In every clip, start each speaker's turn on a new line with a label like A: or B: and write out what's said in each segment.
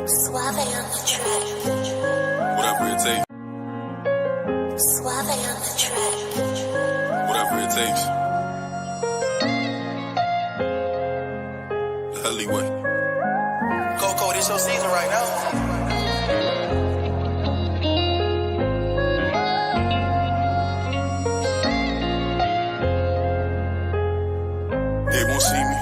A: Suave on the track.
B: Whatever it takes.
A: Suave on the track.
B: Whatever it takes. The alleyway.
C: Coco, this your season right now.
B: They won't see me.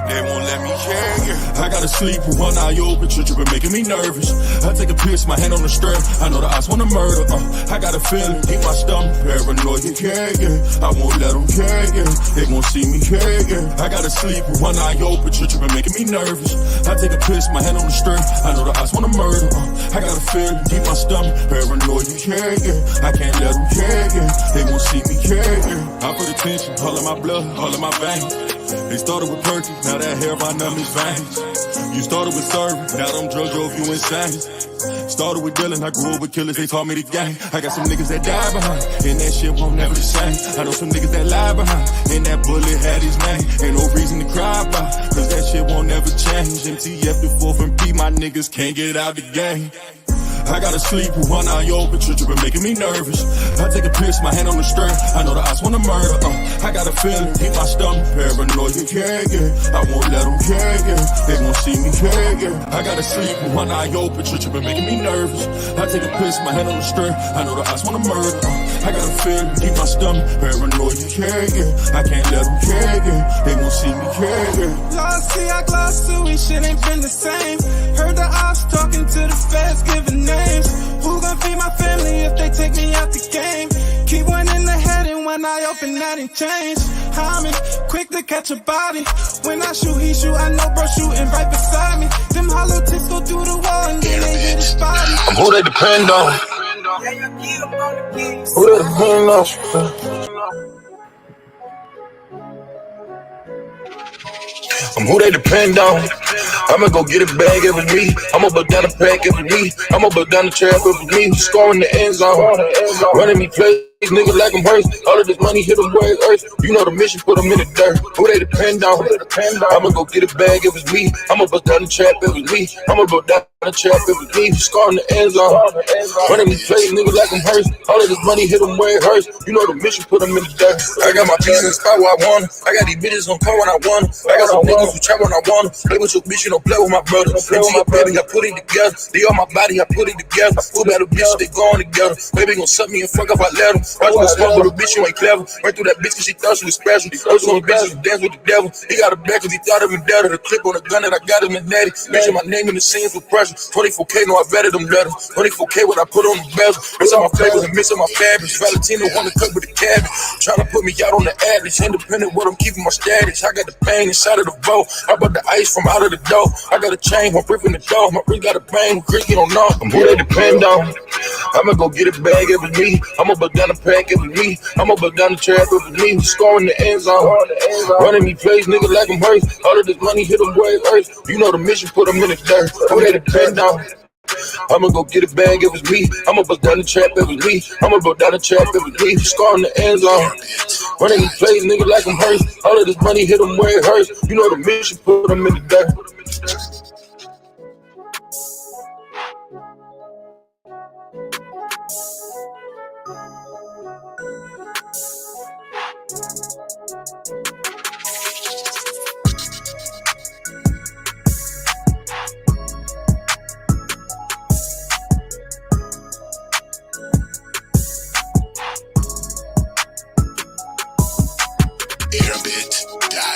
B: They won't let me, yeah. I gotta sleep with one eye open, tripping, making me nervous. I take a piss, my hand on the strap. I know the odds wanna murder, I got a feeling, keep my stomach paranoid, yeah. I won't let them, yeah. They won't see me, yeah. I gotta sleep with one eye open, tripping, making me nervous. I take a piss, my hand on the strap. I know the odds wanna murder, I got a feeling, keep my stomach paranoid, yeah. I can't let them, yeah. They won't see me, yeah. I put attention, all in my blood, all in my veins. They started with perky, now that hair by numbing veins. You started with serving, now them drugs drove you insane. Started with dealing, I grew up with killers, they taught me the game. I got some niggas that die behind, and that shit won't never the same. I know some niggas that lie behind, and that bullet had his name. Ain't no reason to cry about, cause that shit won't never change. MTF the 4th and P, my niggas can't get out the game. I gotta sleep with one eye open, tripping, making me nervous. I take a piss, my hand on the string. I know the odds wanna murder, I got a feeling, keep my stomach paranoid, yeah. I won't let them, yeah. They won't see me, yeah. I gotta sleep with one eye open, tripping, making me nervous. I take a piss, my hand on the string. I know the odds wanna murder, I got a feeling, keep my stomach paranoid, yeah. I can't let them, yeah. They won't see me, yeah.
D: Lost see, I glossed to it, shit ain't been the same. Heard the ops talking to the feds, giving names. Who gon' feed my family if they take me out the game? Keep one in the head and one eye open, that ain't change. I'm quick to catch a body. When I shoot, he shoot, I know bro shooting right beside me. Them hollow tips go through the wall and then they hit his body.
E: I'm who they depend on. Who they depend on. I'm who they depend on. I'ma go get a bag, it was me. I'ma bust down the pack, it was me. I'ma bust down the trap, it was me. Scoring the end zone, running me plays. These niggas like them hurts. All of this money hit them where it hurts. You know the mission, put them in the dirt. Who they depend on? I'ma go get a bag, it was me. I'ma bust down the trap, it was me. I'ma bust down the trap, it was me. Scoring the end zone, running me plays. Niggas like them hurts. All of this money hit them where it hurts. You know the mission, put them in the dirt. I got my pieces in the spot where I want 'em. I got these bitches on call when I want 'em. I got some niggas who trap when I want 'em. Play with your bitch, you don't play with my brother. Into your baby, I put it together. They on my body, I put it together. Two battle bitches, they going together. Baby gon' suck me and fuck if I let 'em. Watch me smoke with a bitch, you ain't clever. Right through that bitch cause she thought she was special. Those on the bitches who dance with the devil. He got a back cause he thought of him dead. The clip on the gun that I got him in natty. Mention my name in the scenes with pressure. 24K, no I vetted them better. 24K what I put on the bezel. Missing my flavors and missing my fabrics. Valentino wanna cut with the cabbage. Tryna put me out on the average. Independent what I'm keeping my status. I got the pain inside of the boat. I bought the ice from out of the dough. I got a chain, my brick in the dough. My wrist got a bang, creek, you don't know. I'm who they depend on. I'ma go get a bag, it was me. I'ma bust down the pack, it was me. I'ma bust down the trap, it was me. Scoring the end zone, running me plays, niggas like them hurts. All of this money hit them where it hurts. You know the mission, put them in the dirt. Who they depend on. I'ma go get a bag, it was me. I'ma bust down the trap, it was me. I'ma bust down the trap, it was me. Scoring the end zone, running me plays, niggas like them hurts. All of this money hit them where it hurts. You know the mission, put them in the dirt.
B: Airbit.com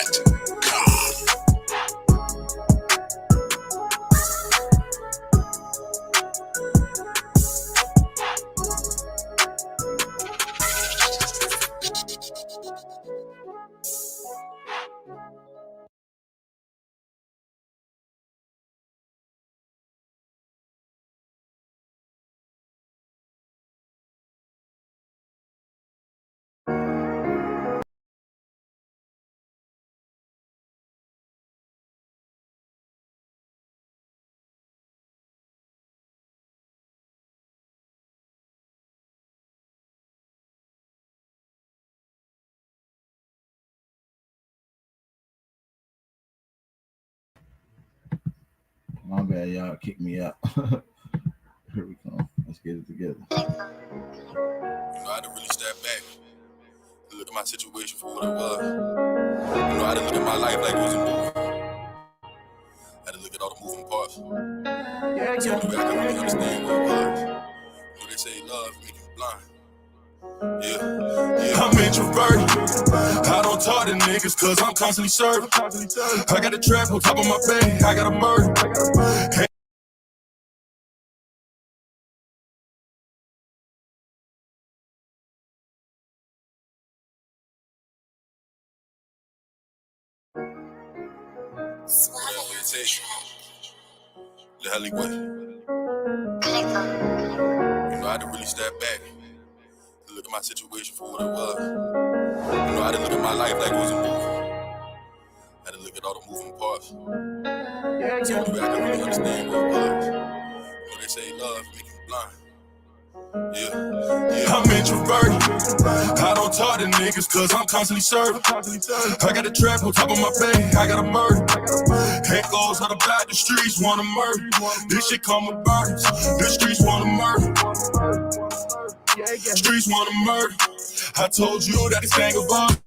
F: My bad, y'all. Kick me out. Here we come. Let's get it together.
B: You know, I had to really step back and look at my situation for what it was. You know, I had to look at my life like it was a movie. I had to look at all the moving parts. So I could really understand what it was. You know, they say love make you blind. Yeah. I'm introverted. I don't talk to niggas cause I'm constantly serving. I got a trap on top of my bed. I got a murder. Hey.
A: Swallow on the track.
B: The alleyway.
A: Clicker.
B: You know, I had to really step back and look at my situation for what it was. You know, I had to look at my life like it was a movie. I had to look at all the moving parts. So I could really understand what it was. You know, they say love make you blind. Yeah. I'm introverted. I don't talk to niggas cause I'm constantly serving. I got a trap on top of my bed. I got a murder. Head goes out about the streets wanna murder. This shit come with burdens. The streets wanna murder. Streets wanna murder. I told you that this thing of ours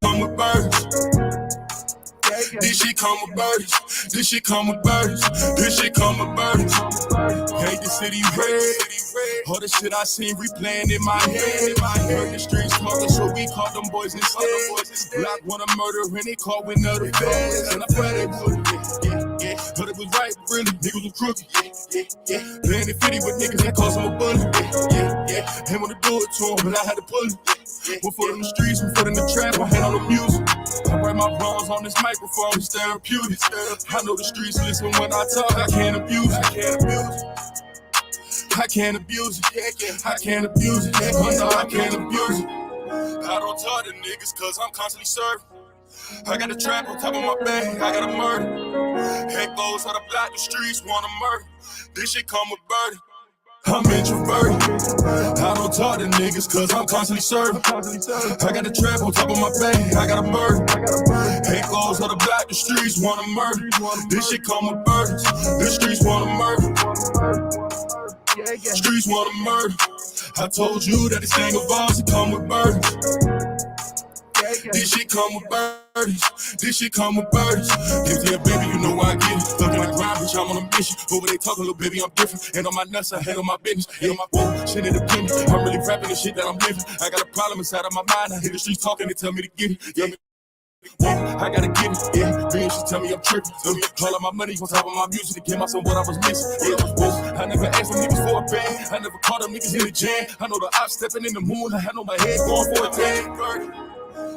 B: come with burdens. This shit come with burdens. This shit come with burdens. This shit come with burdens. Hate the city red. All the shit I seen replaying in my head. Heard the streets talking, so we caught them boys instead. Block wanna murder and they caught with another feds. And I pray they would. But it was right, really. Niggas was crooked. Playing the 50 with niggas that cost them a bullet. Ain't wanna do it to him, but I had to pull it. One foot in the streets, one foot in the trap, my hand on the music. I write my bones on this microphone, it's therapeutic. I know the streets listen when I talk, I can't abuse it. I can't abuse it. I can't abuse it. Oh no, I can't abuse it. I don't talk to niggas cause I'm constantly serving. I got a trap on top of my bed, I got a murder. Head goes out the block, the streets wanna murder. This shit come with burden. I'm introverted. I don't talk to niggas cause I'm constantly serving. I got a trap on top of my bed, I got a murder. Head goes out the block, the streets wanna murder. This shit come with burdens. The streets wanna murder. Streets wanna murder. I told you that this thing of ours it come with burdens. This shit come with burdens. This shit come with burdens. Yeah, baby, you know I get it. Fucking the grind, bitch, I'm on a mission. Over they talking, little baby, I'm different. And on my nuts, I handle my business. And on my phone, shit independent. I'm really rapping the shit that I'm living. I got a problem inside of my mind. I hear the streets talking, they tell me to get it. Yeah, I gotta get it, yeah. Being she tell me I'm tripping. All of my money on top of my music to give myself what I was missing. Yeah, I never asked them niggas for a band. I never caught them niggas in the jam. I know the ops stepping in the moon. I know my head going for a tan.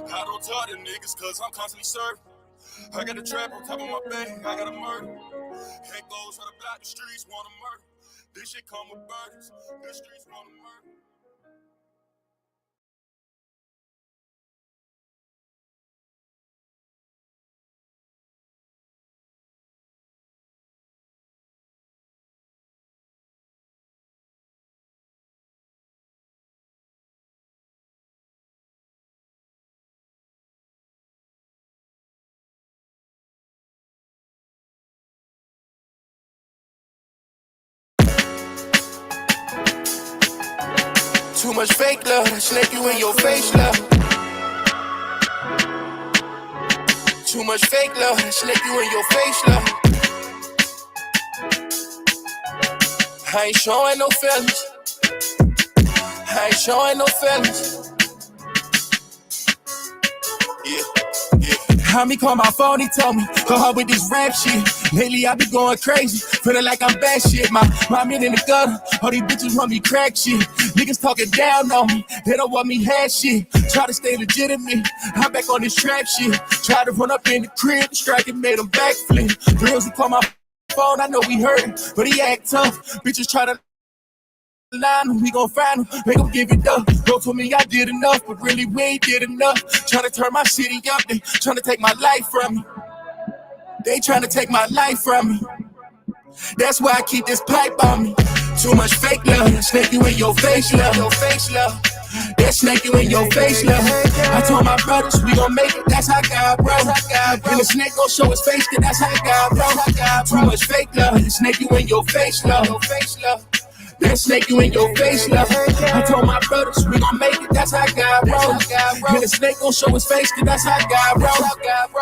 B: I don't talk to niggas cause I'm constantly serving. I got a trap on top of my bed. I got a murder. Head goes out the block, the streets wanna murder. This shit come with burdens. The streets wanna murder.
C: Too much fake love, snake you in your face, love. Too much fake love, snake you in your face, love. I ain't showing no feelings. I ain't showing no feelings. Homie called my phone, he told me, go hard with this rap shit. Lately I be going crazy, feeling like I'm bad shit. My men in the gutter, all these bitches want me crack shit. Niggas talking down on me, they don't want me had shit. Try to stay legitimate, I'm back on this trap shit. Try to run up in the crib, strike and made him backflip. Girls, he called my phone, I know he hurtin', but he act tough. Bitches try to line, we gon' find him, they gon' give it up. Bro told me I did enough, but really we ain't did enough. Tryna turn my city up, they tryna take my life from me. They tryna take my life from me. That's why I keep this pipe on me. Too much fake love, snake you in your face, love. Your face, love. That snake you in your face, love. I told my brothers we gon' make it, that's how God, bro. And the snake gon' show his face, cause that's how God, bro. Too much fake love, the snake you in your face, love. That snake you in your face, love. I told my brothers we gon' make it, that's how God, bro. And the snake gon' show his face, cause that's how God, bro.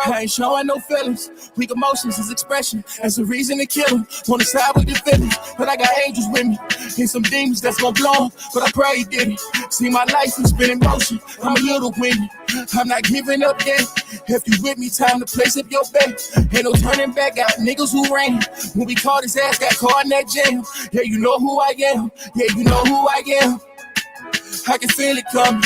C: I ain't showing no feelings, weak emotions is expression. That's the reason to kill him, on the side with the feelings. But I got angels with me, and some demons that's gon' blow him. But I pray he didn't. See my life has been in motion, I'm a little windy. I'm not giving up yet. If you with me, time to place up your bet. Ain't no turning back, got niggas who ran. When we caught his ass, got caught in that jam. Yeah, you know who I am. Yeah, you know who I am. I can feel it coming.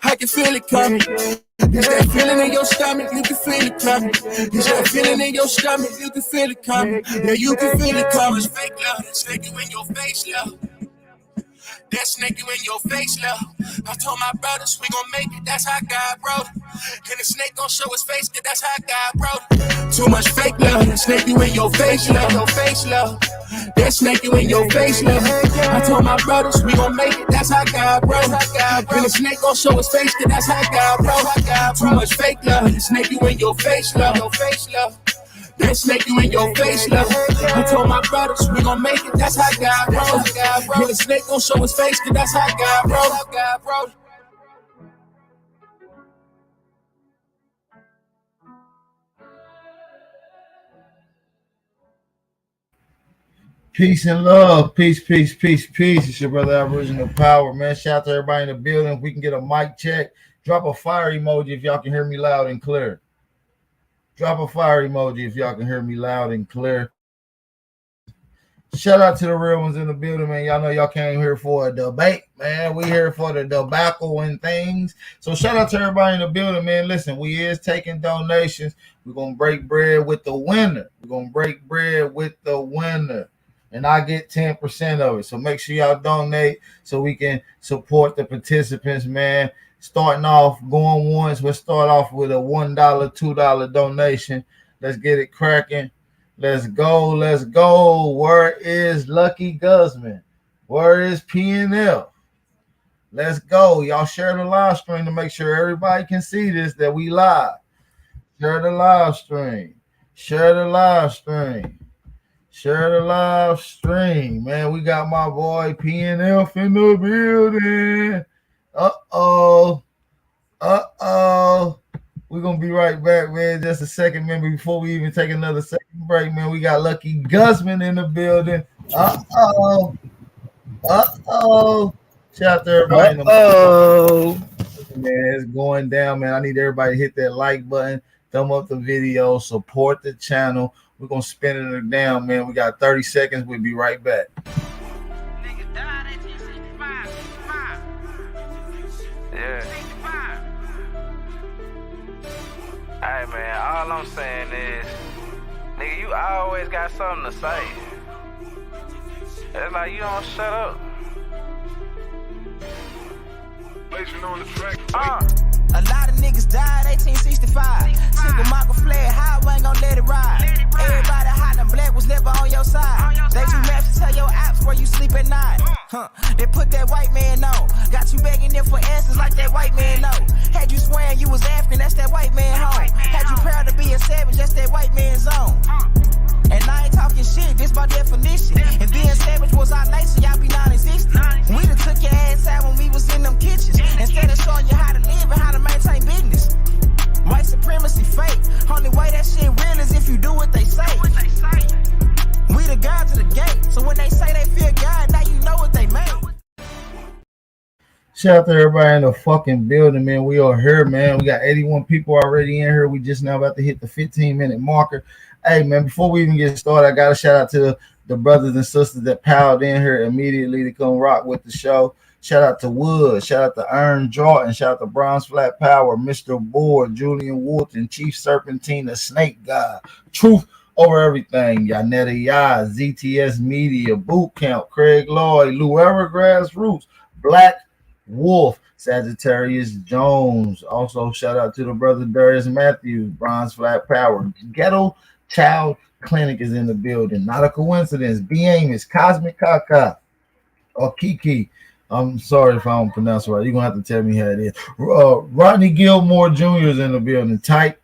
C: I can feel it coming. It's that feeling in your stomach, you can feel it coming. It's that feeling in your stomach, you can feel it coming. Yeah, you can feel it coming. It's fake love, it's fake you in your face, love. That snake you in your face, love. I told my brothers we gon' make it, that's how God wrote it. And the snake gon' show his face, cause that's how God wrote it. Too much fake love, that snake you in your face, love. That snake you in your face, love. I told my brothers we gon' make it, that's how God wrote it. And the snake gon' show his face, cause that's how God wrote it. Too much fake love, that snake you in your face, love. That snake you in your face, love. I told my brothers we gon' make it, that's how God wrote it. And the snake gon' show his face, cause that's how God wrote it.
F: Peace and love. Peace. It's your brother Aboriginal Power, man. Shout out to everybody in the building. If we can get a mic check, drop a fire emoji if y'all can hear me loud and clear. Drop a fire emoji if y'all can hear me loud and clear. Shout out to the real ones in the building, man. Y'all know y'all came here for a debate, man. We here for the tobacco and things. So shout out to everybody in the building, man. Listen, we is taking donations. We're going to break bread with the winner. And I get 10% of it. So make sure y'all donate so we can support the participants, man. Starting off, going once, we'll start off with a $1, $2 donation. Let's get it cracking. Let's go. Where is Lucky Guzman? Where is P&L? Let's go. Y'all share the live stream to make sure everybody can see this, that we live. Share the live stream. Man, we got my boy P&F in the building. Uh-oh. We're going to be right back, man. Just a second, man. Before we even take another second break, man, we got Lucky Guzman in the building. Uh-oh. Shout out to everybody in the man, it's going down, man. I need everybody to hit that like button, thumb up the video, support the channel. We're going to spin it down, man. We got 30 seconds. We'll be right back.
G: Yeah. Hey man, all I'm saying is, nigga, you always got something to say. It's like you don't shut up.
B: Blazing on the track.
H: A lot of niggas died 1865. Single Michael fled high, ain't gon' let it ride. Everybody hot and black was never on your side. They do maps to tell your apps where you sleep at night. They put that white man on. Got you begging them for answers like that white man know. Had you swearing you was African, that's that white man home. Had you proud to be a savage, that's that white man's zone. And I ain't talking shit, this by definition. And being savage was our nature, y'all be non-existent. We done took your ass out when we was in them kitchens. Instead of showing you how to live and how to maintain business. White supremacy fake. Only way that shit real is if you do what they say. We the God to the gate. So when they say they fear God, now you know what they made.
F: Shout out to everybody in the fucking building, man. We are here, man. We got 81 people already in here. We just now about to hit the 15-minute marker. Hey, man, before we even get started, I got to shout out to the brothers and sisters that piled in here immediately to come rock with the show. Shout out to Wood. Shout out to Ern Jordan. Shout out to Bronze Flat Power, Mr. Board, Julian Woolton, Chief Serpentina, Snake God, Truth Over Everything, Yanetta Yaz, ZTS Media, Boot Camp, Craig Lloyd, Lou Evergrass Roots, Black Wolf, Sagittarius Jones. Also, shout out to the brother Darius Matthews, Bronze Flat Power, Ghetto Child Clinic is in the building. Not a coincidence. B. Amos, Cosmic Kaka, or Kiki, I'm sorry if I don't pronounce it right. You're gonna have to tell me how it is. Rodney Gilmore Jr. is in the building. Tight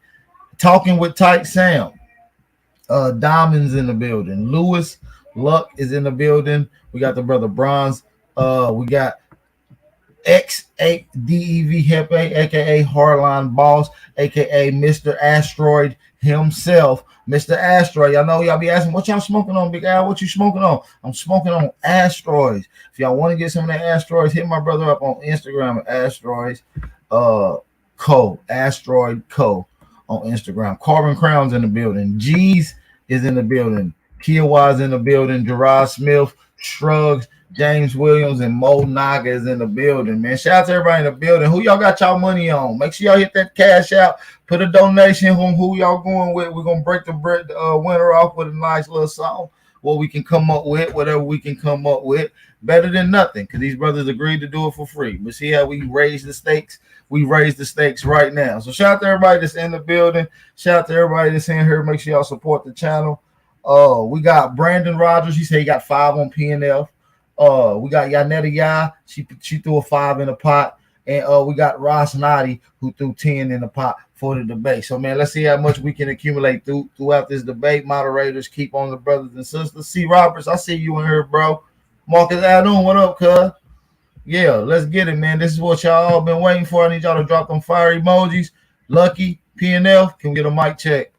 F: talking with Tight Sam. Diamonds in the building. Lewis Luck is in the building. We got the brother Bronze. We got X8DEV Hepe, aka Hardline Boss, aka Mr. Asteroid himself. Mr. Asteroid, y'all know y'all be asking, what y'all smoking on, Big Al? What you smoking on? I'm smoking on asteroids. If y'all want to get some of the asteroids, hit my brother up on Instagram at asteroids asteroid co on Instagram. Carbon Crown's in the building. G's is in the building. Kiowa's in the building. Gerard Smith, Shrugs, James Williams, and Mo Naga is in the building, man. Shout out to everybody in the building. Who y'all got y'all money on? Make sure y'all hit that cash out. Put a donation on who y'all going with. We're going to break the winner off with a nice little song. What we can come up with, whatever we can come up with. Better than nothing, because these brothers agreed to do it for free. But see how we raise the stakes? We raise the stakes right now. So shout out to everybody that's in the building. Shout out to everybody that's in here. Make sure y'all support the channel. We got Brandon Rogers. He said he got 5 on PNF. We got Yanetta Ya. She threw a 5 in the pot. And we got Ross Noddy, who threw 10 in the pot for the debate. So, man, let's see how much we can accumulate throughout this debate. Moderators, keep on the brothers and sisters. C. Roberts, I see you in here, bro. Marcus Adon, what up, cuz? Yeah, let's get it, man. This is what y'all all been waiting for. I need y'all to drop them fire emojis. Lucky, PNF, can we get a mic check?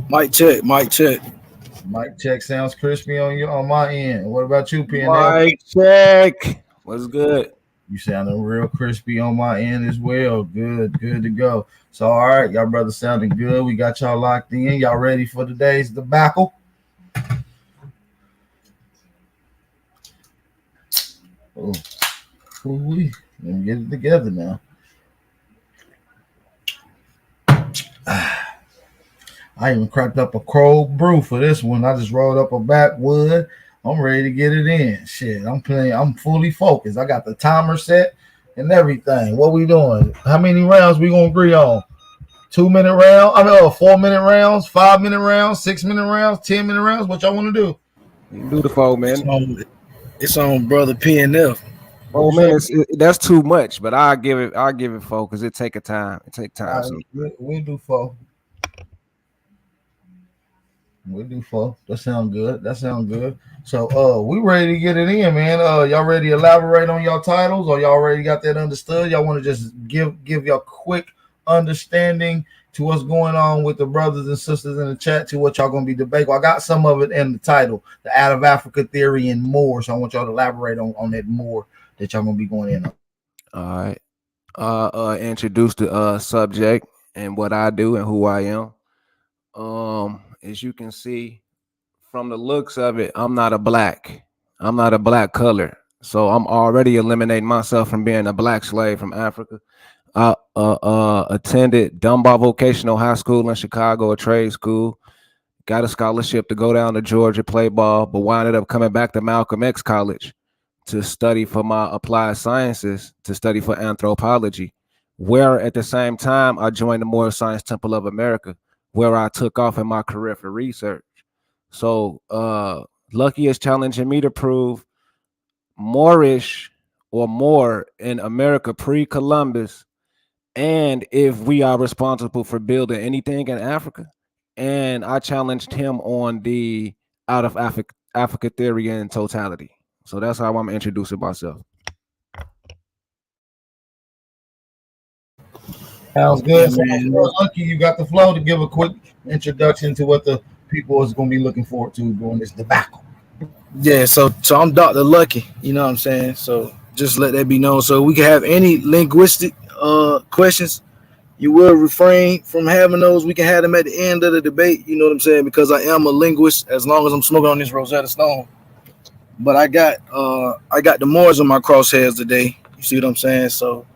I: Mic check, mic check.
F: Mic check sounds crispy on my end. What about you, PNF?
J: Mic check. What's good?
F: You sounding real crispy on my end as well. Good to go. So, all right, y'all brothers sounding good. We got y'all locked in. Y'all ready for today's debacle? Oh, let me get it together now. I even cracked up a cold brew for this one. I just rolled up a backwood. I'm ready to get it in. Shit, I'm fully focused. I got the timer set and everything. What we doing? How many rounds we gonna agree on? 2-minute round? 4-minute rounds, 5-minute rounds, 6-minute rounds, 10-minute rounds. What y'all want to do?
J: You can do the 4 minutes.
I: It's on brother PNF.
J: 4 minutes. That's too much, but I'll give it 4 because it take time.
F: Right,
J: so.
F: We'll do 4. We'll do 4. That sounds good. So we ready to get it in, man. Y'all ready to elaborate on y'all titles, or y'all already got that understood? Y'all want to just give y'all quick understanding to what's going on with the brothers and sisters in the chat, to what y'all gonna be debating? Well, I got some of it in the title, the Out of Africa theory and more. So I want y'all to elaborate on that more that y'all gonna be going in on.
J: All right. Introduce the subject and what I do and who I am. As you can see from the looks of it, I'm not a black color. So I'm already eliminating myself from being a black slave from Africa. I attended Dunbar Vocational High School in Chicago, a trade school. Got a scholarship to go down to Georgia, play ball, but winded up coming back to Malcolm X College to study for my applied sciences, to study for anthropology, where at the same time I joined the Moorish Science Temple of America, where I took off in my career for research. So Lucky is challenging me to prove Moorish or more in America pre-Columbus, and if we are responsible for building anything in Africa. And I challenged him on the Out of Africa theory in totality. So that's how I'm introducing myself.
F: Sounds good. So, Lucky, you got the flow to give a quick introduction to what the people is going to be looking forward to during this debacle.
I: Yeah, so I'm Dr. Lucky, you know what I'm saying? So just let that be known. So we can have any linguistic questions. You will refrain from having those. We can have them at the end of the debate, you know what I'm saying? Because I am a linguist, as long as I'm smoking on this Rosetta Stone. But I got the Moors on my crosshairs today. You see what I'm saying? So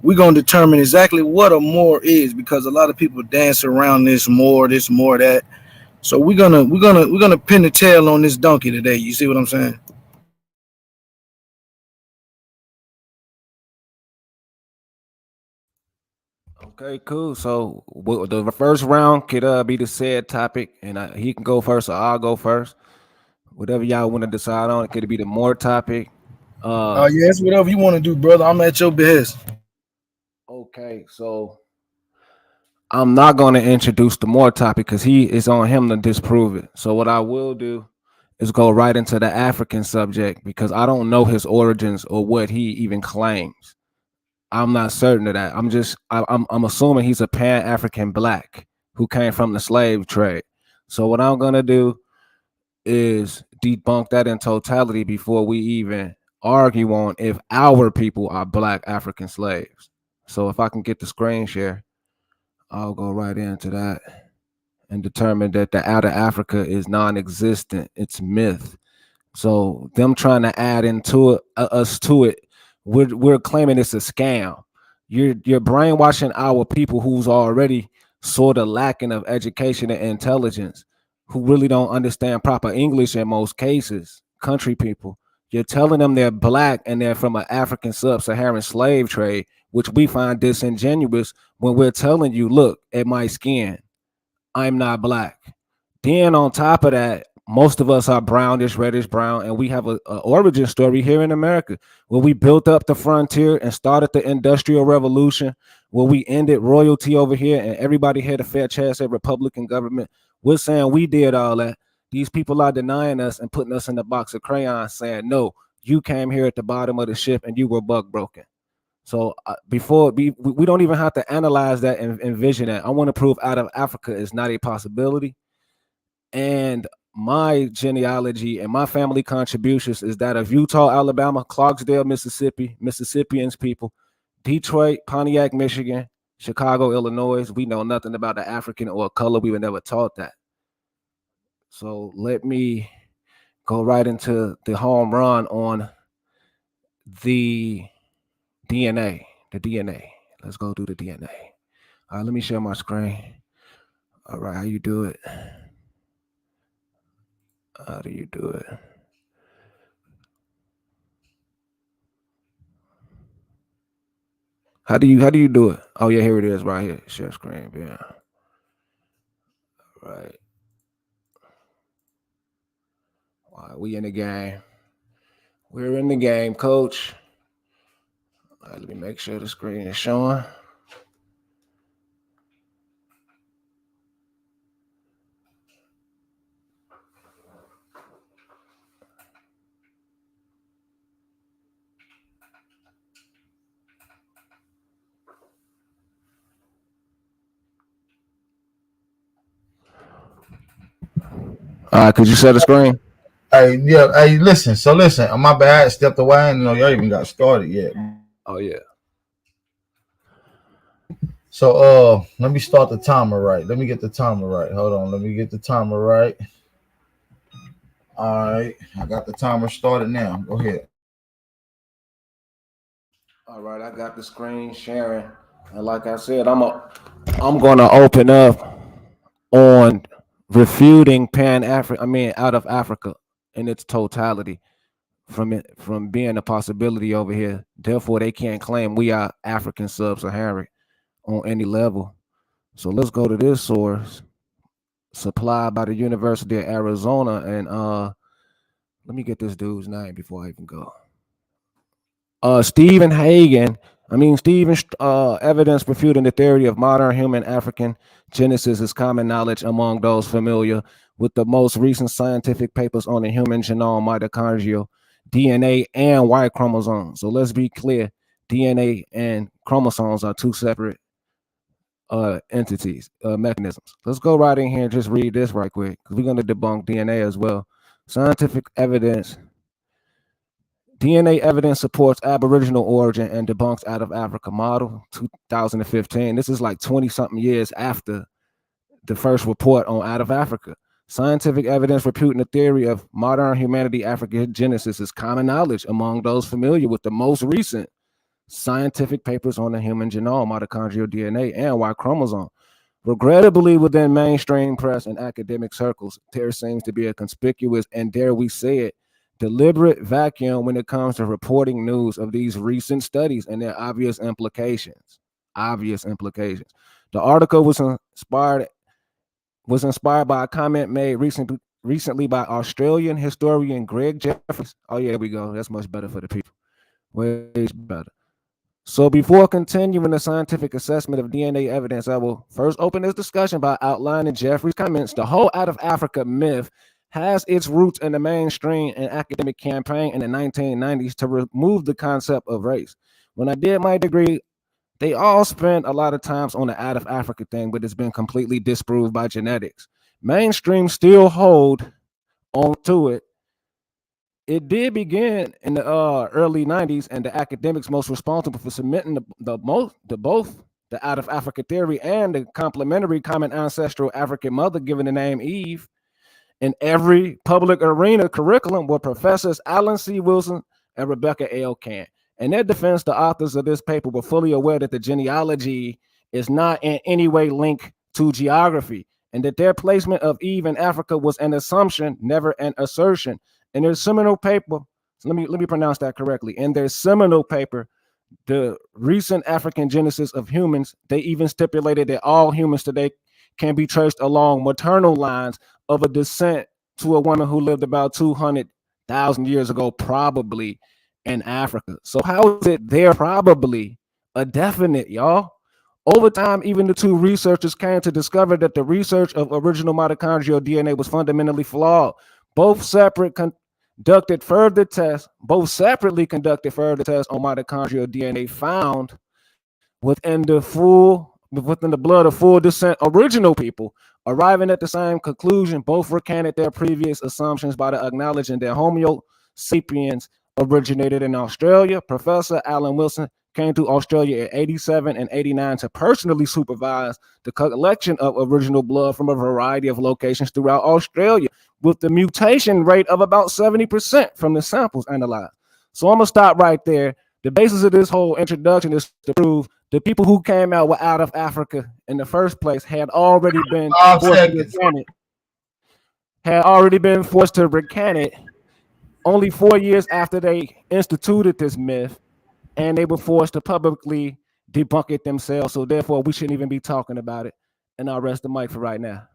I: we're gonna determine exactly what a Moor is, because a lot of people dance around this Moor, that. So we're gonna pin the tail on this donkey today. You see what I'm saying?
J: Okay, cool. So the first round could be the said topic, and he can go first or I'll go first. Whatever y'all want to decide on, it could be the more topic.
I: Yes, whatever you want to do, brother. I'm at your behest.
J: Okay, so I'm not going to introduce the more topic because he is on him to disprove it. So what I will do is go right into the African subject because I don't know his origins or what he even claims. I'm not certain of that. I'm assuming he's a Pan African black who came from the slave trade. So what I'm gonna do is debunk that in totality before we even argue on if our people are black African slaves. So if I can get the screen share, I'll go right into that and determine that the outer Africa is non-existent. It's myth. So them trying to add into it, us to it, we're claiming it's a scam. You're brainwashing our people who's already sort of lacking of education and intelligence, who really don't understand proper English in most cases. Country people, you're telling them they're black and they're from an African sub-Saharan slave trade, which we find disingenuous when we're telling you, look at my skin, I'm not black. Then on top of that, most of us are brownish, reddish brown, and we have a origin story here in America where we built up the frontier and started the Industrial Revolution, where we ended royalty over here and everybody had a fair chance at Republican government. We're saying we did all that. These people are denying us and putting us in the box of crayons, saying, no, you came here at the bottom of the ship and you were bug broken. So we don't even have to analyze that and envision that. I want to prove out of Africa is not a possibility. And my genealogy and my family contributions is that of Utah, Alabama, Clarksdale, Mississippi, Mississippians people, Detroit, Pontiac, Michigan, Chicago, Illinois. We know nothing about the African or color. We were never taught that. So let me go right into the home run on the DNA. The DNA. Let's go do the DNA. All right, let me share my screen. All right, how you do it? How do you do it? How do you do it? Oh yeah, here it is right here. Share screen. Yeah. Right. All right, we in the game. We're in the game, coach. All right, let me make sure the screen is showing. All right, could you share the screen?
F: Hey, yeah, hey, listen. So listen, on my bad, I stepped away. I didn't know y'all even got started yet.
J: Oh yeah.
F: So let me start the timer right. Let me get the timer right. Hold on, let me get the timer right. All right, I got the timer started now. Go ahead.
J: All right, I got the screen sharing. And like I said, I'm gonna open up on refuting out of Africa in its totality from being a possibility over here. Therefore, they can't claim we are African sub-Saharan on any level. So let's go to this source supplied by the University of Arizona. And let me get this dude's name before I even go. Stephen Hagen. Stephen evidence refuting the theory of modern human African genesis is common knowledge among those familiar with the most recent scientific papers on the human genome, mitochondrial DNA, and Y chromosomes. So let's be clear: DNA and chromosomes are two separate entities, mechanisms. Let's go right in here and just read this right quick because we're going to debunk DNA as well. Scientific evidence. DNA evidence supports Aboriginal origin and debunks out of Africa model 2015. This is like 20 something years after the first report on out of Africa. Scientific evidence refuting the theory of modern humanity African genesis is common knowledge among those familiar with the most recent scientific papers on the human genome, mitochondrial DNA, and Y chromosome. Regrettably, within mainstream press and academic circles, there seems to be a conspicuous, and dare we say it, deliberate vacuum when it comes to reporting news of these recent studies and their obvious implications. The article was inspired by a comment made recently by Australian historian Greg Jeffries. Oh yeah, there we go. That's much better for the people. Way better. So before continuing the scientific assessment of DNA evidence, I will first open this discussion by outlining Jeffrey's comments. The whole out of Africa myth has its roots in the mainstream and academic campaign in the 1990s to remove the concept of race. When I did my degree, they all spent a lot of times on the out of Africa thing, but it's been completely disproved by genetics. Mainstream still hold on to it. It did begin in the early 90s, and the academics most responsible for submitting the both the out of Africa theory and the complementary common ancestral African mother given the name Eve in every public arena curriculum were Professors Alan C. Wilson and Rebecca L. Kant. In their defense, the authors of this paper were fully aware that the genealogy is not in any way linked to geography, and that their placement of Eve in Africa was an assumption, never an assertion. In their seminal paper, so let me pronounce that correctly. In their seminal paper, the recent African genesis of humans, they even stipulated that all humans today can be traced along maternal lines of a descent to a woman who lived about 200,000 years ago, probably in Africa. So how is it they're probably a definite, y'all? Over time, even the two researchers came to discover that the research of original mitochondrial DNA was fundamentally flawed. Both both separately conducted further tests on mitochondrial DNA found within the blood of full descent original people, arriving at the same conclusion. Both recanted their previous assumptions by acknowledging that Homo sapiens originated in Australia. Professor Alan Wilson came to Australia in 87 and 89 to personally supervise the collection of original blood from a variety of locations throughout Australia, with the mutation rate of about 70% from the samples analyzed. So I'm going to stop right there. The basis of this whole introduction is to prove the people who came out were out of Africa in the first place had already been forced to recant it. Had already been forced to recant it only 4 years after they instituted this myth, and they were forced to publicly debunk it themselves. So therefore, we shouldn't even be talking about it. And I'll rest the mic for right now.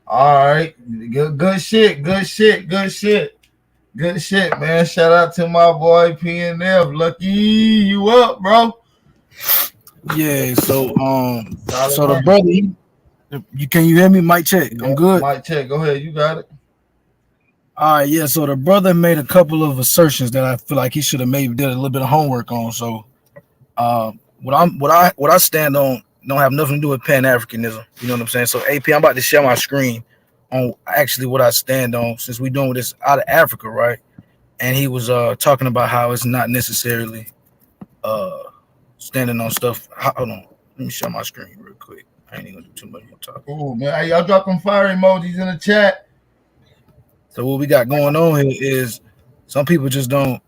F: All right, good shit, man. Shout out to my boy PNF. Lucky you up, bro.
I: Yeah, so the brother, can you hear me? Mic check. I'm good.
F: Mic check. Go ahead. You got it.
I: All right, yeah. So the brother made a couple of assertions that I feel like he should have maybe did a little bit of homework on. So, what I stand on don't have nothing to do with Pan Africanism. You know what I'm saying? So, AP, I'm about to share my screen on actually what I stand on, since we're doing this out of Africa, right? And he was talking about how it's not necessarily standing on stuff. Hold on, let me share my screen real quick. I ain't even gonna do too much more talking.
F: Oh man, hey, y'all dropping fire emojis in the chat.
I: So what we got going on here is some people just don't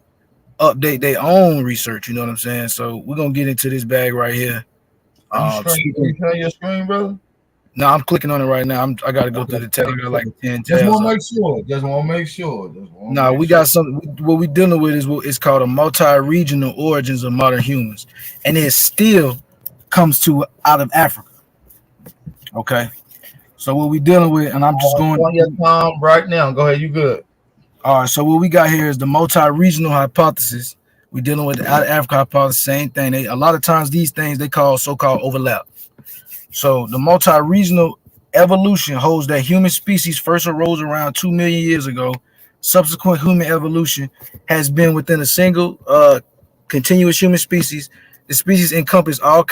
I: update their own research. You know what I'm saying? So we're gonna get into this bag right here.
F: You share your screen, brother?
I: No, I'm clicking on it right now. I gotta go through the tab. I got like 10 tabs.
F: Just want to make sure.
I: No, we got something. What we dealing with is what it's called a multi-regional origins of modern humans, and it still comes to out of Africa. Okay. So what we dealing with, and I'm just going
F: on your time right now. Go ahead, you good.
I: All right, so what we got here is the multi-regional hypothesis. We're dealing with the out of Africa hypothesis, same thing. A lot of times these things they call so-called overlap. So the multi-regional evolution holds that human species first arose around 2 million years ago. Subsequent human evolution has been within a single continuous human species. The species encompass all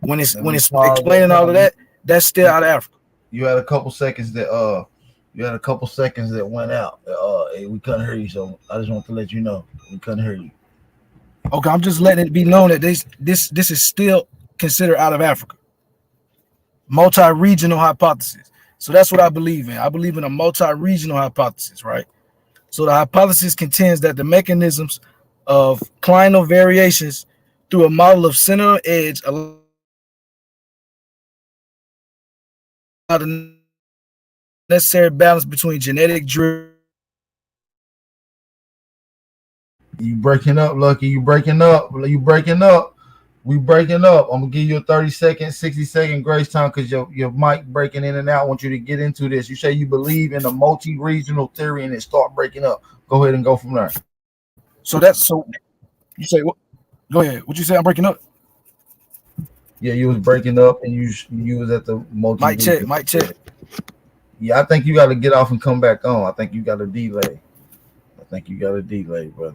I: when it's explaining all of that, that's still out of Africa.
F: You had a couple seconds that went out. We couldn't hear you, so I just want to let you know we couldn't hear you.
I: Okay, I'm just letting it be known that this is still considered out of Africa. Multi-regional hypothesis. So that's what I believe in. I believe in a multi-regional hypothesis, right? So the hypothesis contends that the mechanisms of clinal variations through a model of center of edge allow the necessary balance between genetic drift.
F: You breaking up, Lucky. You breaking up. You breaking up. We breaking up. I'm gonna give you a 30-second, 60-second grace time because your mic breaking in and out. I want you to get into this. You say you believe in the multi-regional theory and it start breaking up. Go ahead and go from there.
I: So you say what? Go ahead. What you say? I'm breaking up.
F: Yeah, you was breaking up and you was at the
I: Mic check.
F: multi-regional
I: Mic check.
F: theory. Yeah, I think you got to get off and come back on. I think you got a delay. Brother.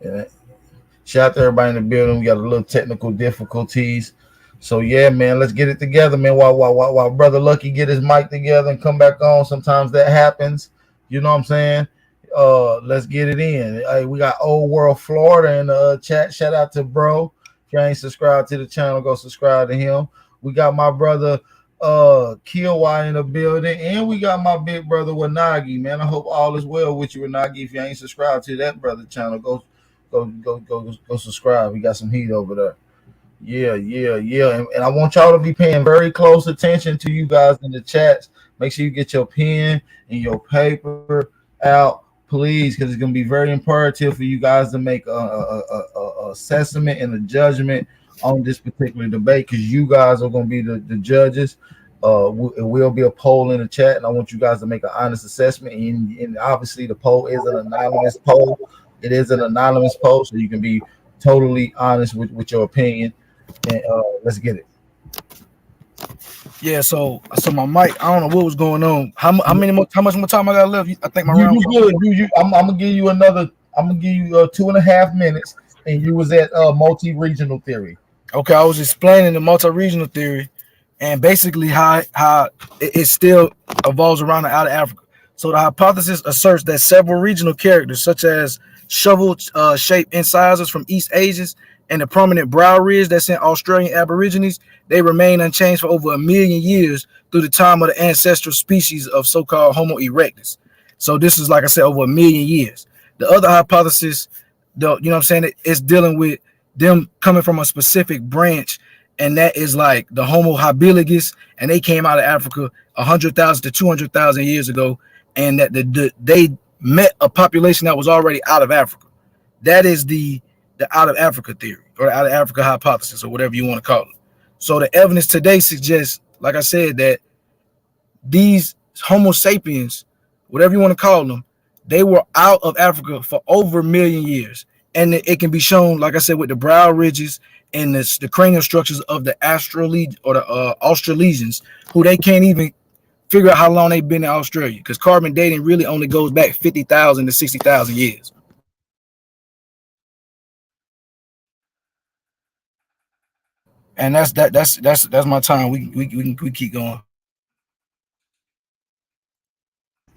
F: Yeah. Shout out to everybody in the building. We got a little technical difficulties. So yeah, man, let's get it together, man. While Brother Lucky get his mic together and come back on. Sometimes that happens. You know what I'm saying? Let's get it in. Hey, we got Old World Florida in the chat. Shout out to bro. If you ain't subscribed to the channel, go subscribe to him. We got my brother Kiowai in the building, and we got my big brother Wanagi, man. I hope all is well with you, Wanagi. If you ain't subscribed to that brother channel, go subscribe. We got some heat over there. Yeah. And I want y'all to be paying very close attention to you guys in the chats. Make sure you get your pen and your paper out, please, because it's going to be very imperative for you guys to make a assessment and a judgment on this particular debate, because you guys are going to be the judges. It will be a poll in the chat, and I want you guys to make an honest assessment. And obviously, the poll is an anonymous poll. It is an anonymous poll, so you can be totally honest with your opinion. And let's get it.
I: Yeah, so my mic, I don't know what was going on. How much more time I got left? I think my round.
F: You good. I'm gonna give you 2.5 minutes, and you was at multi-regional theory.
I: Okay, I was explaining the multi-regional theory, and basically how it still evolves around and out of Africa. So the hypothesis asserts that several regional characters, such as shovel-shaped incisors from East Asians and the prominent brow ridge that's in Australian Aborigines, they remain unchanged for over 1 million years through the time of the ancestral species of so-called Homo erectus. So this is, like I said, over 1 million years. The other hypothesis, you know what I'm saying, it's dealing with them coming from a specific branch, and that is like the Homo habilis, and they came out of Africa 100,000 to 200,000 years ago, and that they met a population that was already out of Africa. That is the out of Africa theory, or out of Africa hypothesis, or whatever you want to call it. So the evidence today suggests, like I said, that these Homo sapiens, whatever you want to call them, they were out of Africa for over 1 million years. And it can be shown, like I said, with the brow ridges and the cranial structures of the Australasians, who they can't even figure out how long they've been in Australia, because carbon dating really only goes back 50,000 to 60,000 years. And that's my time. We keep going.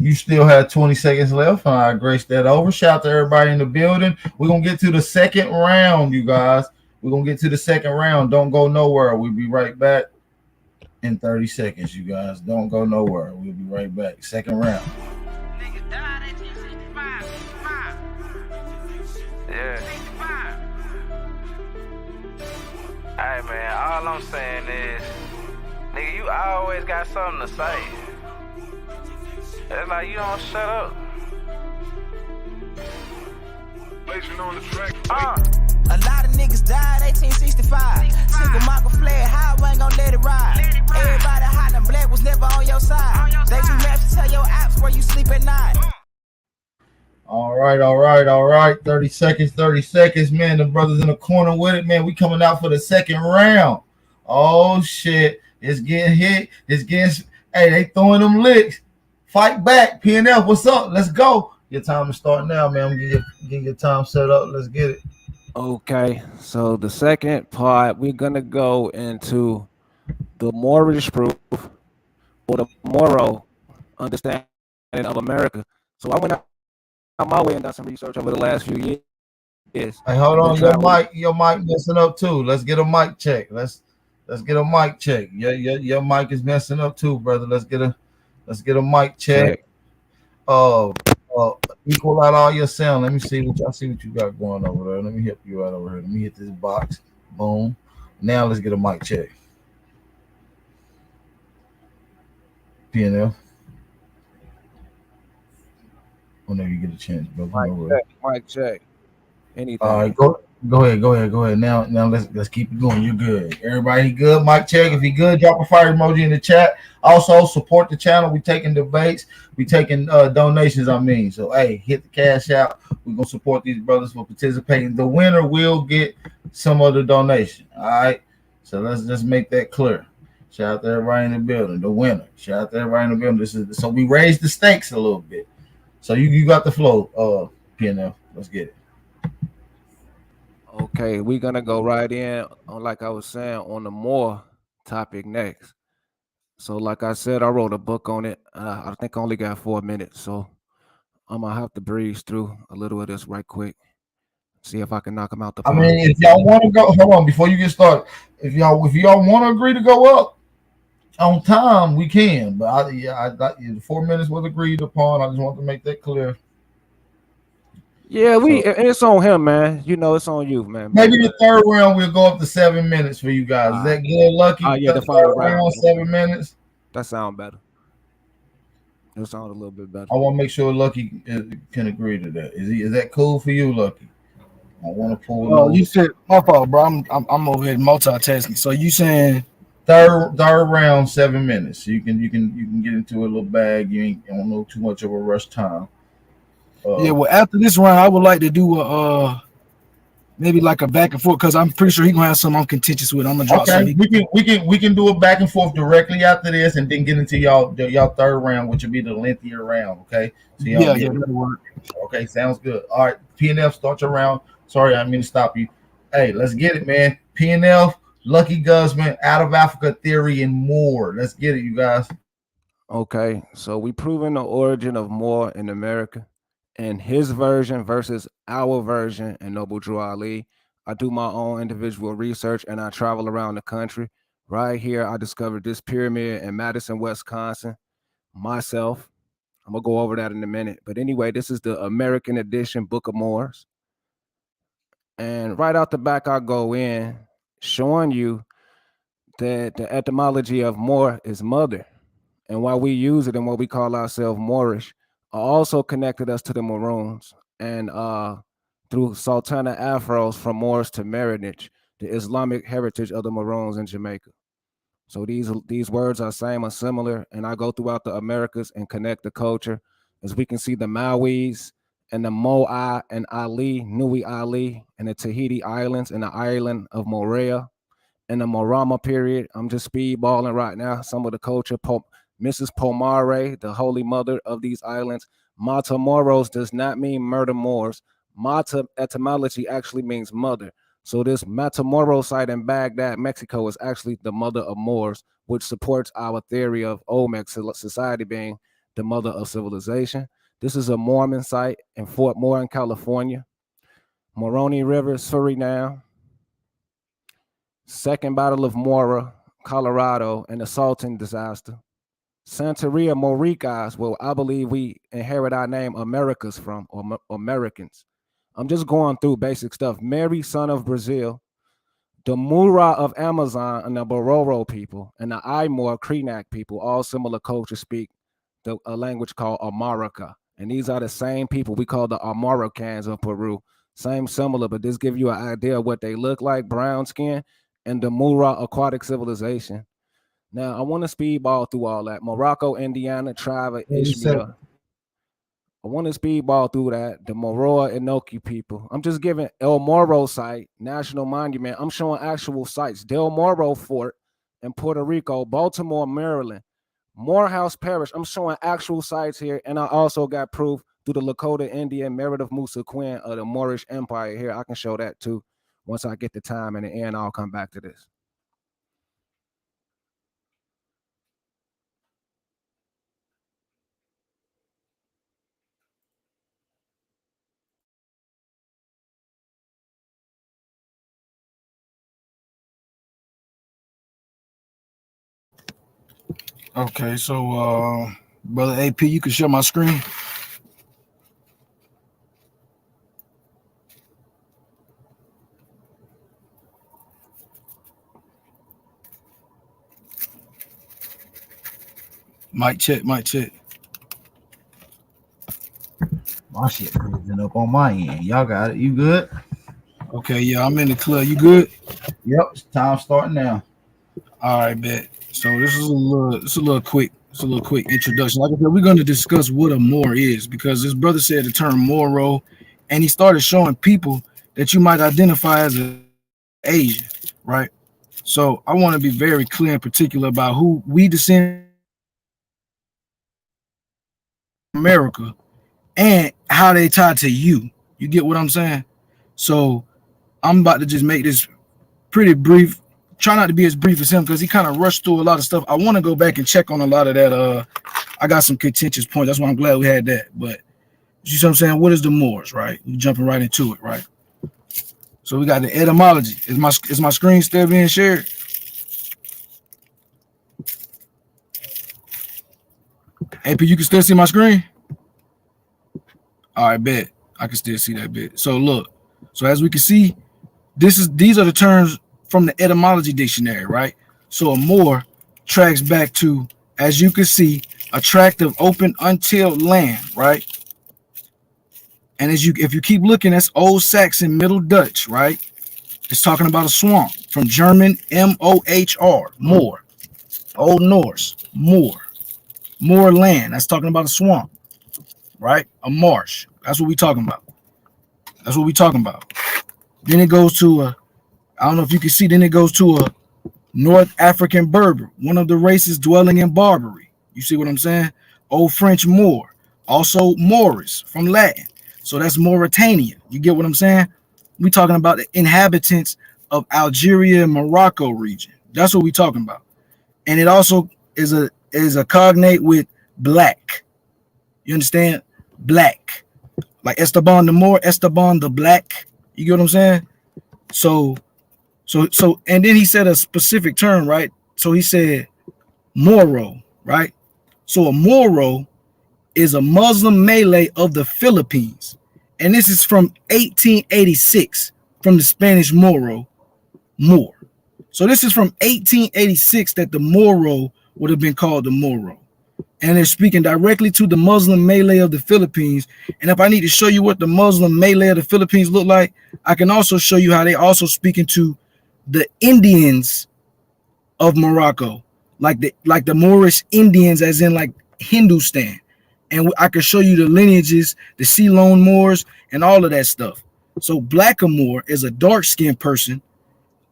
F: You still have 20 seconds left, and I grace that over. Shout out to everybody in the building. We're gonna get to the second round, you guys. We're gonna get to the second round. Don't go nowhere. We'll be right back in 30 seconds, you guys. Don't go nowhere. We'll be right back. Second round.
G: Yeah. Hey man, all I'm saying is, nigga, you always got something to say. It's like you don't shut up.
B: On the track.
H: A lot of niggas died 1865. Single Michael fled, highway ain't gon' let it ride. Everybody hot and black was never on your side. They do maps to tell your apps where you sleep at night.
F: All right. 30 seconds, man. The brothers in the corner with it, man. We coming out for the second round. Oh shit. It's getting hit. Hey, they throwing them licks. Fight back. PNF, what's up? Let's go. Your time to start now, man. I'm getting your time set up. Let's get it.
J: Okay, so the second part, we're gonna go into the moral proof or the moral understanding of America. So I went out my way and done some research over the last few years.
F: Hey, hold on, your mic messing up too. Let's get a mic check. Let's get a mic check. Your mic is messing up too, brother. Let's get a mic check. Equal out all your sound. Let me see what you got going over there. Let me help you out over here. Let me hit this box. Boom. Now let's get a mic check. PNL. whenever you get a chance, bro.
J: Mic
F: No rush.
J: check. Mic check.
F: All
J: Anything.
F: right, go ahead. Now let's keep it going. You're good. Everybody good? Mic check. If you good, drop a fire emoji in the chat. Also support the channel. We taking debates. We taking donations. I mean, so hey, hit the cash out. We're gonna support these brothers for participating. The winner will get some of the donation. All right. So let's just make that clear. Shout out to everybody in the building. The winner. Shout out to everybody in the building. This is so we raised the stakes a little bit. So you got the flow, PNF. Let's get it.
J: Okay, we're gonna go right in on, like I was saying, on the more topic next. So, like I said, I wrote a book on it. I think I only got 4 minutes, so I'm gonna have to breeze through a little of this right quick. See if I can knock them out the
F: I
J: park.
F: mean, if y'all want to go, hold on before you get started. If y'all want to agree to go up on time, we can. But the 4 minutes was agreed upon. I just want to make that clear.
J: Yeah,
F: So
J: it's on him, man. You know, it's on you, man. But
F: maybe the third round we'll go up to 7 minutes for you guys. Is
J: uh,
F: that good, Lucky?
J: yeah, the final
F: Third round,
J: round.
F: 7 minutes.
J: That sound better. It sound a little bit better.
F: I want to make sure Lucky can agree to that. Is that cool for you, Lucky? I want to pull
I: Oh, you
F: those.
I: said my fault, bro. I'm over here multitasking. So you saying
F: Third round, 7 minutes. You can get into a little bag. You don't know too much of a rush time.
I: yeah? Well, after this round, I would like to do a maybe like a back and forth because I'm pretty sure he gonna have something I'm contentious with. I'm gonna drop
F: Okay,
I: some.
F: we can do a back and forth directly after this, and then get into y'all third round, which will be the lengthier round. Okay, so y'all
I: Yeah,
F: get
I: that'll work.
F: okay. Sounds good. All right, PNF, start your round. Sorry, I didn't mean to stop you. Hey, let's get it, man. PNF, Lucky Guzman, Out of Africa Theory, and more. Let's get it, you guys.
J: Okay, so we proven the origin of Moore in America and his version versus our version and Noble Drew Ali. I do my own individual research and I travel around the country. Right here, I discovered this pyramid in Madison, Wisconsin, myself. I'm gonna go over that in a minute. But anyway, this is the American edition Book of Moors. And right out the back, I go in showing you that the etymology of Moor is mother. And why we use it and what we call ourselves Moorish also connected us to the Maroons. And through Sultana Afros from Moors to Merenich, the Islamic heritage of the Maroons in Jamaica. So these words are same or similar, and I go throughout the Americas and connect the culture. As we can see, the Mauis and the Moai and Ali, Nui Ali, and the Tahiti Islands and the island of Moorea in the Morama period. I'm just speedballing right now. Some of the culture, Mrs. Pomare, the holy mother of these islands. Mata Moros does not mean murder Moors. Mata etymology actually means mother. So this Matamoros site in Baghdad, Mexico, is actually the mother of Moors, which supports our theory of Olmec society being the mother of civilization. This is a Mormon site in Fort Moore in California. Moroni River, Suriname. Second Battle of Mora, Colorado, and the Salton disaster. Santeria Moricas, well, I believe we inherit our name Americas from, or Americans. I'm just going through basic stuff. Mary, son of Brazil, the Mura of Amazon, and the Bororo people, and the Aymor Krenak people, all similar cultures speak a language called Amarica. And these are the same people we call the Amaricans of Peru. Same similar, but this gives you an idea of what they look like, brown skin, and the Mura aquatic civilization. Now, I want to speedball through all that. Morocco, Indiana, tribe of Ishmael. I want to speedball through that. The Moroa Enoki people. I'm just giving El Moro site, National Monument. I'm showing actual sites. Del Moro Fort in Puerto Rico, Baltimore, Maryland, Morehouse Parish. I'm showing actual sites here. And I also got proof through the Lakota Indian Meredith Musa Queen of the Moorish Empire here. I can show that too. Once I get the time in the end, I'll come back to this.
I: Okay, so brother AP, you can share my screen. Mic check, mic check.
F: My shit freezing up on my end. Y'all got it. You good?
I: Okay, yeah, I'm in the club. You good?
F: Yep. It's time starting now.
I: All right, bet. So this is a little quick. It's a little quick introduction. Like I said, we're going to discuss what a Moor is because this brother said the term Moro, and he started showing people that you might identify as an Asian, right? So I want to be very clear and particular about who we descend from America and how they tie to you. You get what I'm saying? So I'm about to just make this pretty brief. Try not to be as brief as him because he kind of rushed through a lot of stuff. I want to go back and check on a lot of that. I got some contentious points. That's why I'm glad we had that. But you see what I'm saying? What is the Moors, right? We're jumping right into it, right? So we got the etymology. Is my screen still being shared? AP, you can still see my screen? All right, bet. I can still see that bit. So look. So as we can see, these are the terms from the etymology dictionary, right? So a Moor tracks back to, as you can see, a tract of open, untilled land, right? And if you keep looking, that's Old Saxon, Middle Dutch, right? It's talking about a swamp. From German, M-O-H-R, Moor. Old Norse, Moor. Moor land. That's talking about a swamp, right? A marsh. That's what we talking about. That's what we talking about. Then it goes to I don't know if you can see, then it goes to a North African Berber, one of the races dwelling in Barbary. You see what I'm saying? Old French Moor, also Moorish from Latin. So that's Mauritania. You get what I'm saying? We talking about the inhabitants of Algeria and Morocco region. That's what we talking about. And it also is a cognate with black. You understand? Black. Like Esteban the Moor, Esteban the Black. You get what I'm saying? So, and then he said a specific term, right? So he said Moro, right? So a Moro is a Muslim Malay of the Philippines. And this is from 1886 from the Spanish Moor. So this is from 1886 that the Moro would have been called the Moro. And they're speaking directly to the Muslim Malay of the Philippines. And if I need to show you what the Muslim Malay of the Philippines look like, I can also show you how they also speaking to the Indians of Morocco, like the Moorish Indians, as in like Hindustan. And I can show you the lineages, the Ceylon Moors, and all of that stuff. So Blackamoor is a dark-skinned person,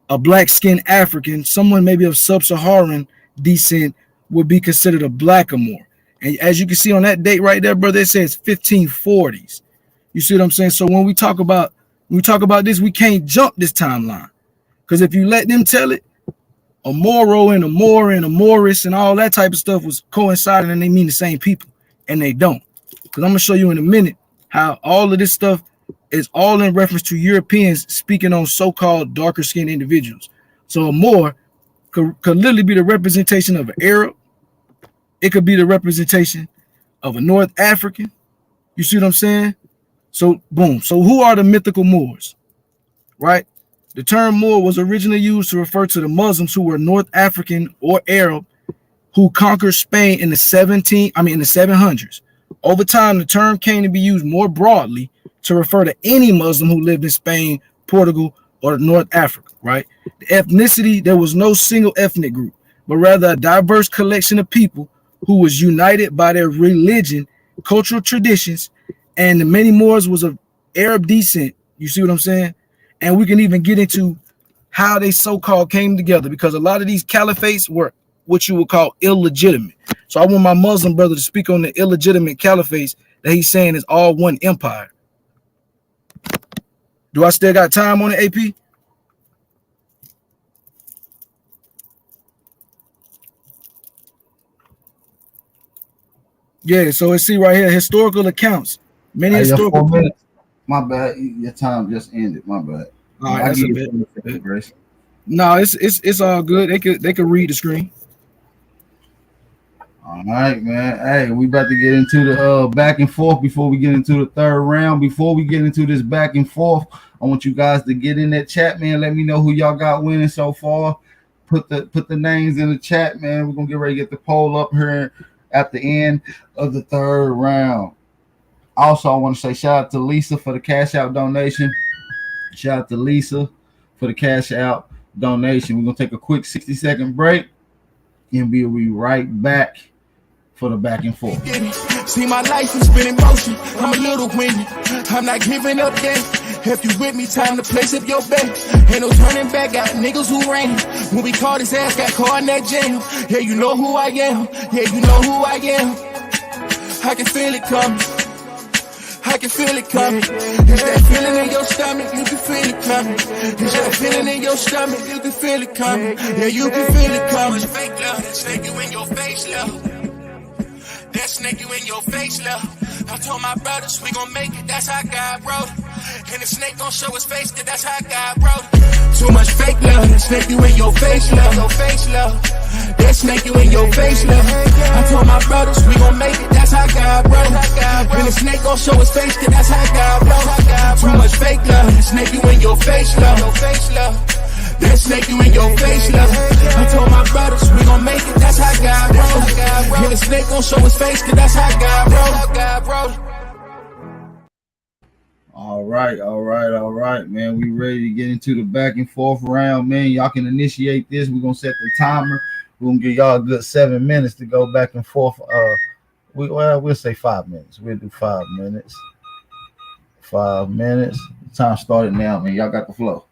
I: a black-skinned African, someone maybe of sub-Saharan descent would be considered a Blackamoor. And as you can see on that date right there, brother, it says 1540s. You see what I'm saying? So when we talk about this, we can't jump this timeline. Because if you let them tell it, a Moro and a Moor and a Moorish and all that type of stuff was coinciding and they mean the same people. And they don't. Because I'm going to show you in a minute how all of this stuff is all in reference to Europeans speaking on so-called darker skinned individuals. So a Moor could literally be the representation of an Arab. It could be the representation of a North African. You see what I'm saying? So boom. So who are the mythical Moors? Right? The term Moor was originally used to refer to the Muslims who were North African or Arab who conquered Spain in the 700s. Over time, the term came to be used more broadly to refer to any Muslim who lived in Spain, Portugal, or North Africa, right? The ethnicity, there was no single ethnic group, but rather a diverse collection of people who was united by their religion, cultural traditions, and the many Moors was of Arab descent. You see what I'm saying? And we can even get into how they so-called came together, because a lot of these caliphates were what you would call illegitimate. So I want my Muslim brother to speak on the illegitimate caliphates that he's saying is all one empire. Do I still got time on the AP? Yeah, so let's see right here, historical accounts. Many historical
F: 4 minutes. My bad. Your time just ended. My bad.
I: All right, that's a bit. Grace. No, it's all good. They could read the screen.
F: All right, man. Hey, we about to get into the back and forth before we get into the third round. Before we get into this back and forth, I want you guys to get in that chat, man. Let me know who y'all got winning so far. Put the names in the chat, man. We're gonna get ready to get the poll up here at the end of the third round. Also, I want to say shout out to Lisa for the cash out donation. Shout out to Lisa for the cash out donation. We're gonna take a quick 60-second break and we'll be right back for the back and forth.
C: See, my life has been in motion. I'm a little windy. I'm not giving up yet. If you with me, time to place up your bet. Ain't no turning back, got niggas who ran. When we caught his ass, got caught in that jam. Yeah, you know who I am. Yeah, you know who I am. I can feel it coming. I can feel it coming. Is that feeling in your stomach? You can feel it coming. Is that feeling in your stomach? You can feel it coming. Yeah, you can feel it coming. Fake love, snake you in your face, love. That snake you in your face, love. I told my brothers we gon' make it, that's how God wrote it. And the snake gon' show his face, cause that's how God wrote it. Too much fake love, that snake you in your face, love. Your face, love. That snake you in your face, love. I told my brothers we gon' make it, that's how God wrote it. And the snake gon' show his face, cause that's how God wrote it. Too much fake love, that snake you in your face, love. Your face, love. That snake you in your face, love. I told my brothers we gon' make it, that's how God wrote. And the snake gon' show his face, cause that's how God wrote.
F: All right, man. We ready to get into the back and forth round, man. Y'all can initiate this. We're gonna set the timer. We're gonna give y'all a good 7 minutes to go back and forth. We'll say 5 minutes. We'll do 5 minutes. 5 minutes. Time started now, man. Y'all got the flow.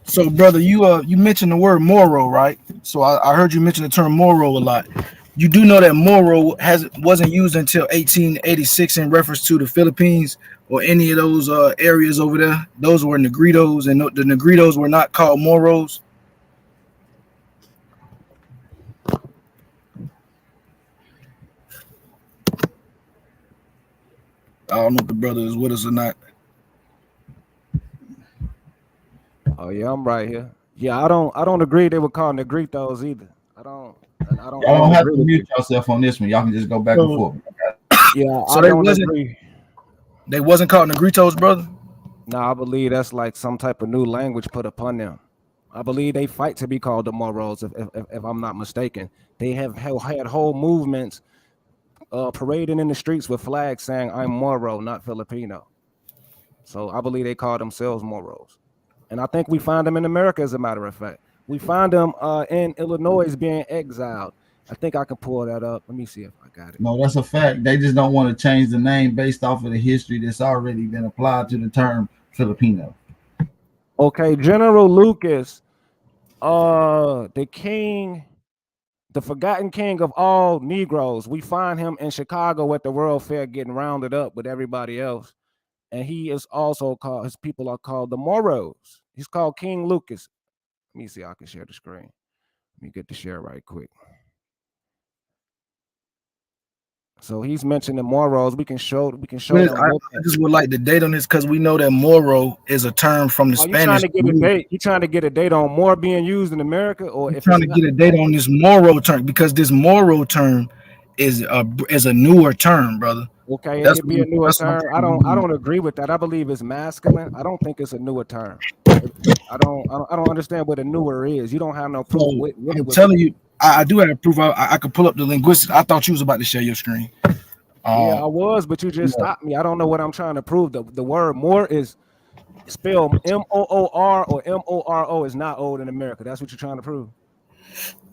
I: So, brother, you mentioned the word Moro, right? So I heard you mention the term Moro a lot. You do know that Moro wasn't used until 1886 in reference to the Philippines or any of those areas over there. Those were Negritos, and the Negritos were not called Moros. I don't know if the brother is with us or not.
J: Oh yeah, I'm right here. Yeah, I don't agree they were called Negritos either. I don't
F: Y'all don't have to mute yourself on this one. Y'all can just go back and forth.
J: Yeah,
I: so
J: I don't agree.
I: They wasn't called Negritos, brother?
J: No, I believe that's like some type of new language put upon them. I believe they fight to be called the Moros, if I'm not mistaken. They have had whole movements parading in the streets with flags saying, I'm Moro, not Filipino. So I believe they call themselves Moros. And I think we find them in America, as a matter of fact. We find them in Illinois being exiled. I think I can pull that up. Let me see if I got it.
F: No, that's a fact. They just don't want to change the name based off of the history that's already been applied to the term Filipino.
J: Okay, General Lucas, the king, the forgotten king of all Negroes. We find him in Chicago at the World Fair getting rounded up with everybody else. And he is also called, his people are called the Moros. He's called King Lucas. Let me see if I can share the screen. Let me get the share right quick. So he's mentioning Moros. We can show them.
I: I just would like the date on this because we know that Moro is a term from the Spanish.
J: Trying to get a date? You trying to get a date on more being used in America, or if
I: trying to get a date on this Moro term, because this Moro term is a newer term, brother.
J: Okay, it could be a newer term. I don't agree with that. I believe it's masculine. I don't think it's a newer term. I don't understand what a newer is. You don't have no proof.
I: I'm telling you, I do have proof. I could pull up the linguistics. I thought you was about to share your screen.
J: Yeah, I was, but you just stopped me. I don't know what I'm trying to prove. The word more is spelled M-O-O-R or M-O-R-O is not old in America. That's what you're trying to prove.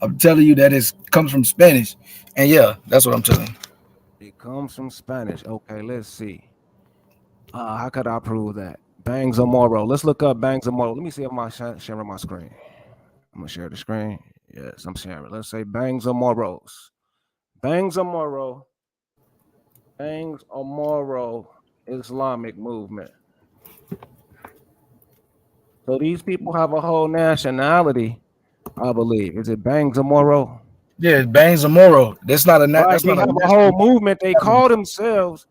I: I'm telling you that it comes from Spanish. And yeah, that's what I'm telling you.
J: It comes from Spanish. Okay, let's see. How could I prove that? Bangs or Moro. Let's look up Bangs or Moro. Let me see if I'm sharing my screen. I'm going to share the screen. Yes, I'm sharing. Let's say Bangs or Moros. Bangs or Moro. Bangs or Moro Islamic movement. So these people have a whole nationality, I believe. Is it Bangs or Moro?
I: Yeah, it's Bangs or Moro. That's not a
J: that's not a whole movement. They call themselves.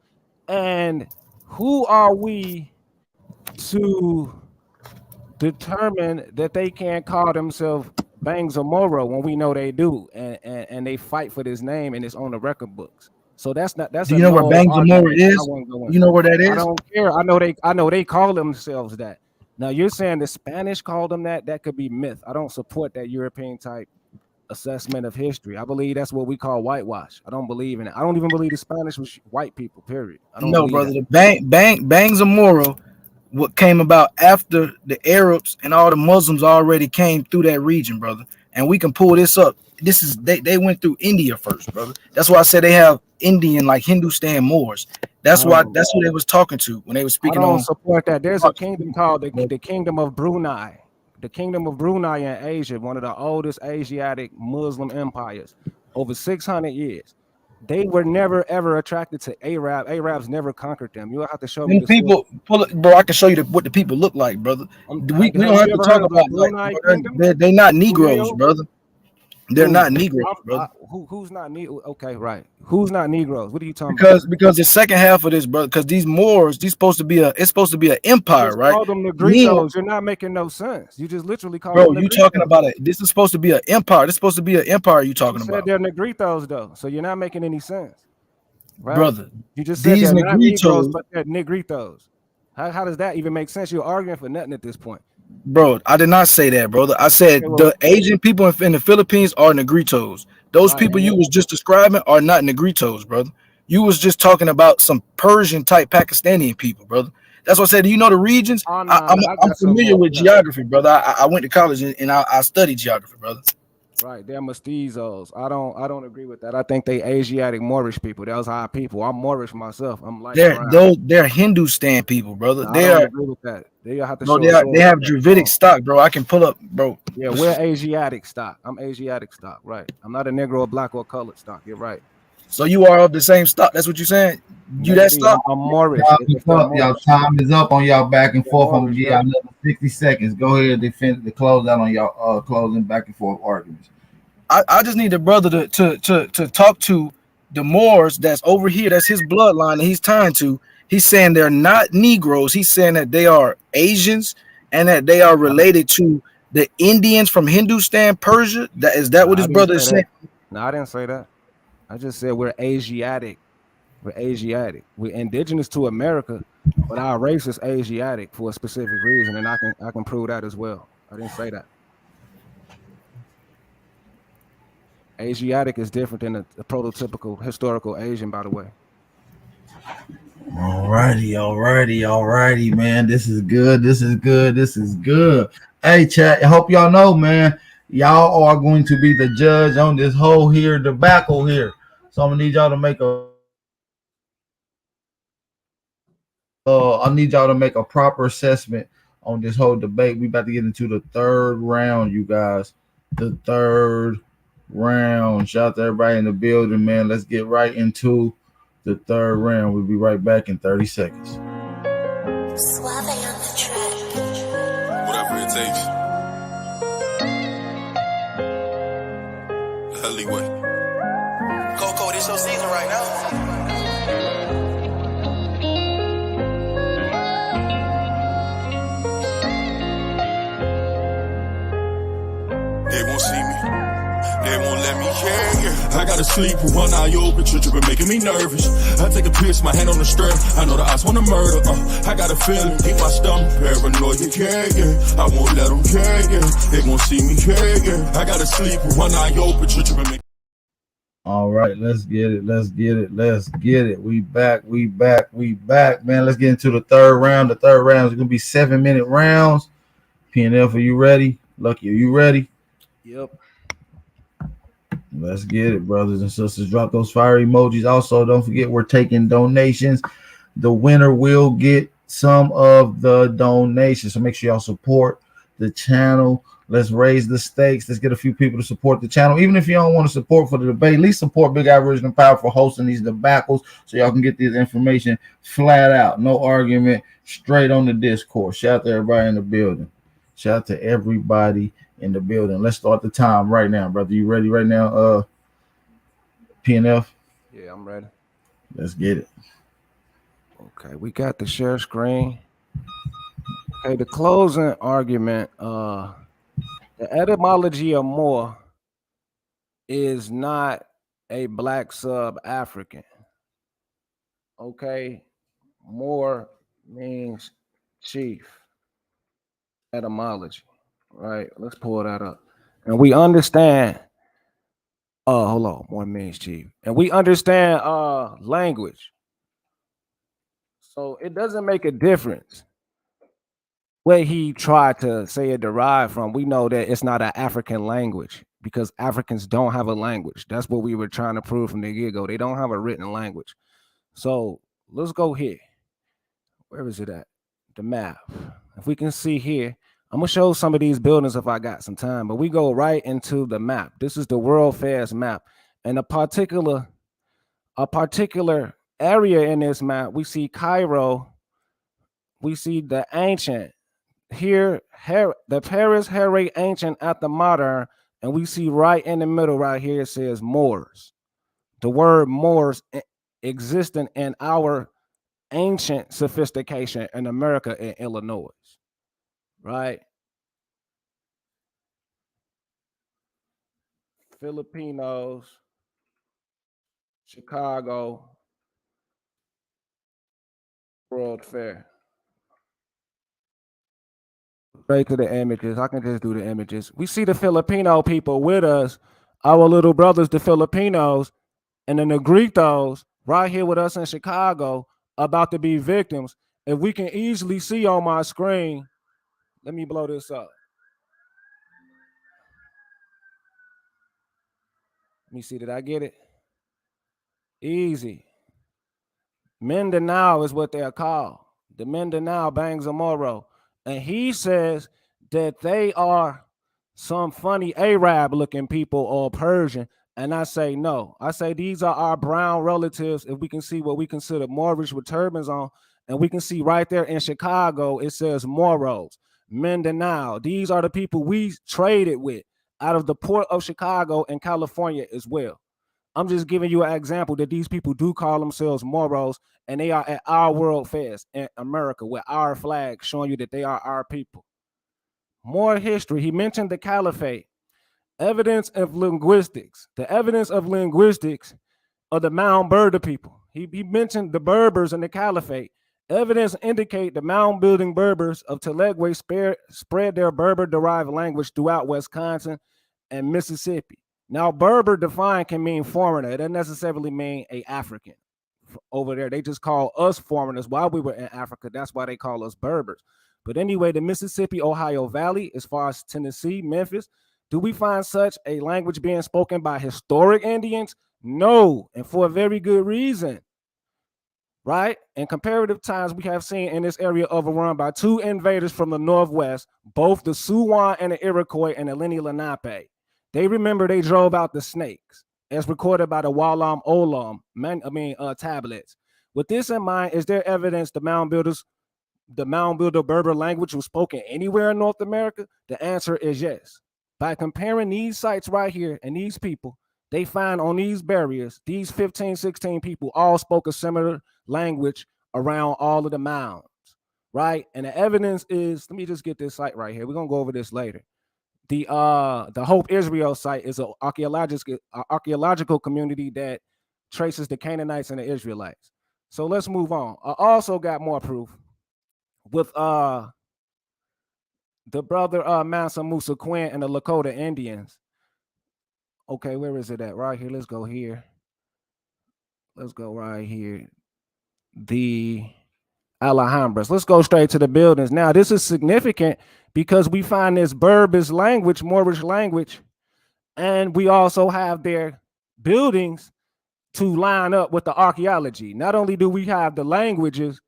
J: And who are we to determine that they can't call themselves Bangs or Moro when we know they do, and they fight for this name and it's on the record books? So that's not. That's.
I: Do you know where Bangs or Moro is? You know where that is?
J: I don't care. I know they call themselves that. Now you're saying the Spanish called them that. That could be myth. I don't support that European type assessment of history. I believe that's what we call whitewash. I don't believe in it. I don't even believe the Spanish was white people. Period. I don't
I: No,
J: believe
I: brother.
J: that.
I: The bangs of Moro, what came about after the Arabs and all the Muslims already came through that region, brother. And we can pull this up. This is they went through India first, brother. That's why I said they have Indian like Hindustan Moors.
J: I
I: That's who they was talking to when they was
J: I
I: speaking
J: don't
I: on.
J: support that. There's a kingdom called the Kingdom of Brunei. The Kingdom of Brunei in Asia, one of the oldest Asiatic Muslim empires, over 600 years. They were never ever attracted to Arab. Arabs never conquered them. You'll have to show me
I: Them
J: the source.
I: people, pull it, bro. I can show you what the people look like, brother. We
J: Have
I: don't
J: you
I: have to
J: ever
I: talk
J: heard of the
I: about like
J: Brunei
I: bro,
J: Kingdom?
I: they're not Negroes,
J: Bruneo?
I: brother. They're
J: Who?
I: not Negroes, brother.
J: Who's not Negro? Okay, right. Who's not Negroes? What are you talking about?
I: Because the second half of this, brother, because these Moors, it's supposed to be an
J: You
I: empire,
J: just
I: right?
J: called them
I: Then,
J: Negritos. You're not making no sense. You just literally called
I: bro,
J: them
I: you talking
J: Negritos.
I: about it? This is supposed to be an empire. This is supposed to be an empire. You
J: You
I: talking
J: said
I: about,
J: they're Negritos though, so you're not making any sense, right?
I: brother?
J: You just said
I: These
J: they're not Negroes,
I: Negritos,
J: but they're Negritos. How does that even make sense? You're arguing for nothing at this point.
I: bro. I did not say that, brother. I
J: Okay,
I: said
J: well,
I: the Asian people in the Philippines are Negritos. Those
J: right,
I: people
J: and
I: you was just describing are not Negritos, brother. You was just talking about some Persian type Pakistani people, brother. That's what I said. Do you know the regions?
J: oh no, no, I
I: I'm
J: got some
I: familiar
J: more.
I: with
J: Yeah,
I: geography, brother. I went to college and I studied geography, brother.
J: right. They're mestizos. I don't agree with that. I think they Asiatic Moorish people. Those our people. I'm Moorish myself. I'm light brown.
I: They're Hindustan people, brother.
J: No, I don't agree with that. They have to
I: Bro,
J: show a
I: they
J: source
I: have
J: for that.
I: Dravidic stock, bro. I can pull up, bro.
J: Yeah, we're Asiatic stock. I'm Asiatic stock, right? I'm not a Negro, or black, or colored stock. You're right.
I: So you are of the same stock. That's what you're saying. You that
J: Maybe
I: stock?
J: I'm Moorish.
F: Time
J: If
F: is
J: they're
F: up. Y'all
J: Moorish,
F: time is up on y'all back and
J: they're
F: forth. I'm gonna
J: Moorish,
F: give
J: right?
F: y'all another 60 seconds. Go ahead and defend the close out on y'all closing back and forth arguments.
I: I just need the brother to talk to the Moors that's over here. That's his bloodline that he's tying to. He's saying they're not Negroes. He's saying that they are Asians and that they are related to the Indians from Hindustan, Persia. That
J: No,
I: what
J: I
I: his
J: didn't
I: brother
J: say
I: is
J: that.
I: saying?
J: No, I didn't say that. I just said we're Asiatic. We're Asiatic. We're indigenous to America, but our race is Asiatic for a specific reason, and I can prove that as well. I didn't say that. Asiatic is different than a prototypical historical Asian, by the way.
F: Alrighty, man. This is good. This is good. This is good. Hey, chat. I hope y'all know, man. Y'all are going to be the judge on this whole here debacle here. So I'm gonna need y'all to make a I need y'all to make a proper assessment on this whole debate. We about to get into the third round, you guys. The third round. Shout out to everybody in the building, man. Let's get right into the third round. We'll be right back in 30 seconds.
A: Suave on the track.
B: Whatever it takes. The alleyway.
H: Coco, this your season right now.
B: They won't see me. They won't let me, yeah. I gotta sleep with one eye open, tripping, making me nervous. I take a piss, my hand on the strap. I know the odds wanna murder. I got a feeling, keep my stomach paranoid, yeah. I won't let them, yeah. They won't see me, yeah. I gotta sleep with one eye open, tripping, making.
F: All right, let's get it. We back, man. Let's get into the third round. The third round is gonna be 7-minute rounds. PNF, are you ready? Lucky, are you ready?
J: Yep.
F: Let's get it, brothers and sisters. Drop those fire emojis. Also, don't forget we're taking donations. The winner will get some of the donations. So make sure y'all support the channel. Let's raise the stakes. Let's get a few people to support the channel. Even if you don't want to support for the debate, at least support Big Guy Original Power for hosting these debacles so y'all can get this information flat out. No argument, straight on the Discord. Shout out to everybody in the building. Shout out to everybody in the building. Let's start the time right now, brother. You ready right now, PNF?
J: Yeah, I'm ready.
F: Let's get it.
J: Okay, we got the share screen. Okay, the closing argument, the etymology of Moor is not a black sub-African. Okay, Moor means chief. Etymology, right? Let's pull that up. And we understand Hold on, 1 minute, chief. And we understand language. So it doesn't make a difference where he tried to say it derived from. We know that it's not an African language because Africans don't have a language. That's what we were trying to prove from the get-go. They don't have a written language. So let's go here. Where is it at? The map. If we can see here, I'm gonna show some of these buildings if I got some time, but we go right into the map. This is the World Fairs map. And a particular area in this map, we see Cairo, we see the ancient, here, the Paris Heritage ancient at the modern, and we see right in the middle right here it says Moors. The word Moors existing in our ancient sophistication in America and Illinois, right? Filipinos, Chicago, World Fair. Straight to the images. I can just do the images. We see the Filipino people with us, our little brothers, the Filipinos, and the Negritos right here with us in Chicago about to be victims. If we can easily see on my screen, let me blow this up. Let me see, did I get it? Easy. Mindanao is what they're called. The Mindanao Bangsamoro. And he says that they are some funny Arab looking people or Persian. And I say no. I say these are our brown relatives. If we can see what we consider Moorish with turbans on, and we can see right there in Chicago, it says Moros, Mindanao. These are the people we traded with out of the port of Chicago and California as well. I'm just giving you an example that these people do call themselves Moros, and they are at our World Fairs in America with our flag showing you that they are our people. More history. He mentioned the caliphate. Evidence of linguistics. The evidence of linguistics of the mound Berber people. He mentioned the Berbers and the caliphate. Evidence indicate the mound building Berbers of Telegwe spread their Berber-derived language throughout Wisconsin and Mississippi. Now, Berber defined can mean foreigner. It doesn't necessarily mean a African. Over there, they just call us foreigners while we were in Africa. That's why they call us Berbers. But anyway, the Mississippi, Ohio Valley, as far as Tennessee, Memphis, do we find such a language being spoken by historic Indians? No, and for a very good reason. Right? In comparative times, we have seen in this area overrun by two invaders from the Northwest, both the Siouan and the Iroquois and the Lenni Lenape. They remember they drove out the snakes, as recorded by the Walam Olam tablets. With this in mind, is there evidence the mound builder Berber language was spoken anywhere in North America? The answer is yes. By comparing these sites right here and these people, they find on these barriers, these 15, 16 people all spoke a similar language around all of the mounds, right? And the evidence is, let me just get this site right here. We're gonna go over this later. The Hope Israel site is an archaeological community that traces the Canaanites and the Israelites. So let's move on. I also got more proof with the brother Mansa Musa Quinn and the Lakota Indians. Okay, where is it at? Right here. Let's go here. Let's go right here. The Alhambras. Let's go straight to the buildings. Now, this is significant because we find this Berbish language, Moorish language, and we also have their buildings to line up with the archaeology. Not only do we have the languages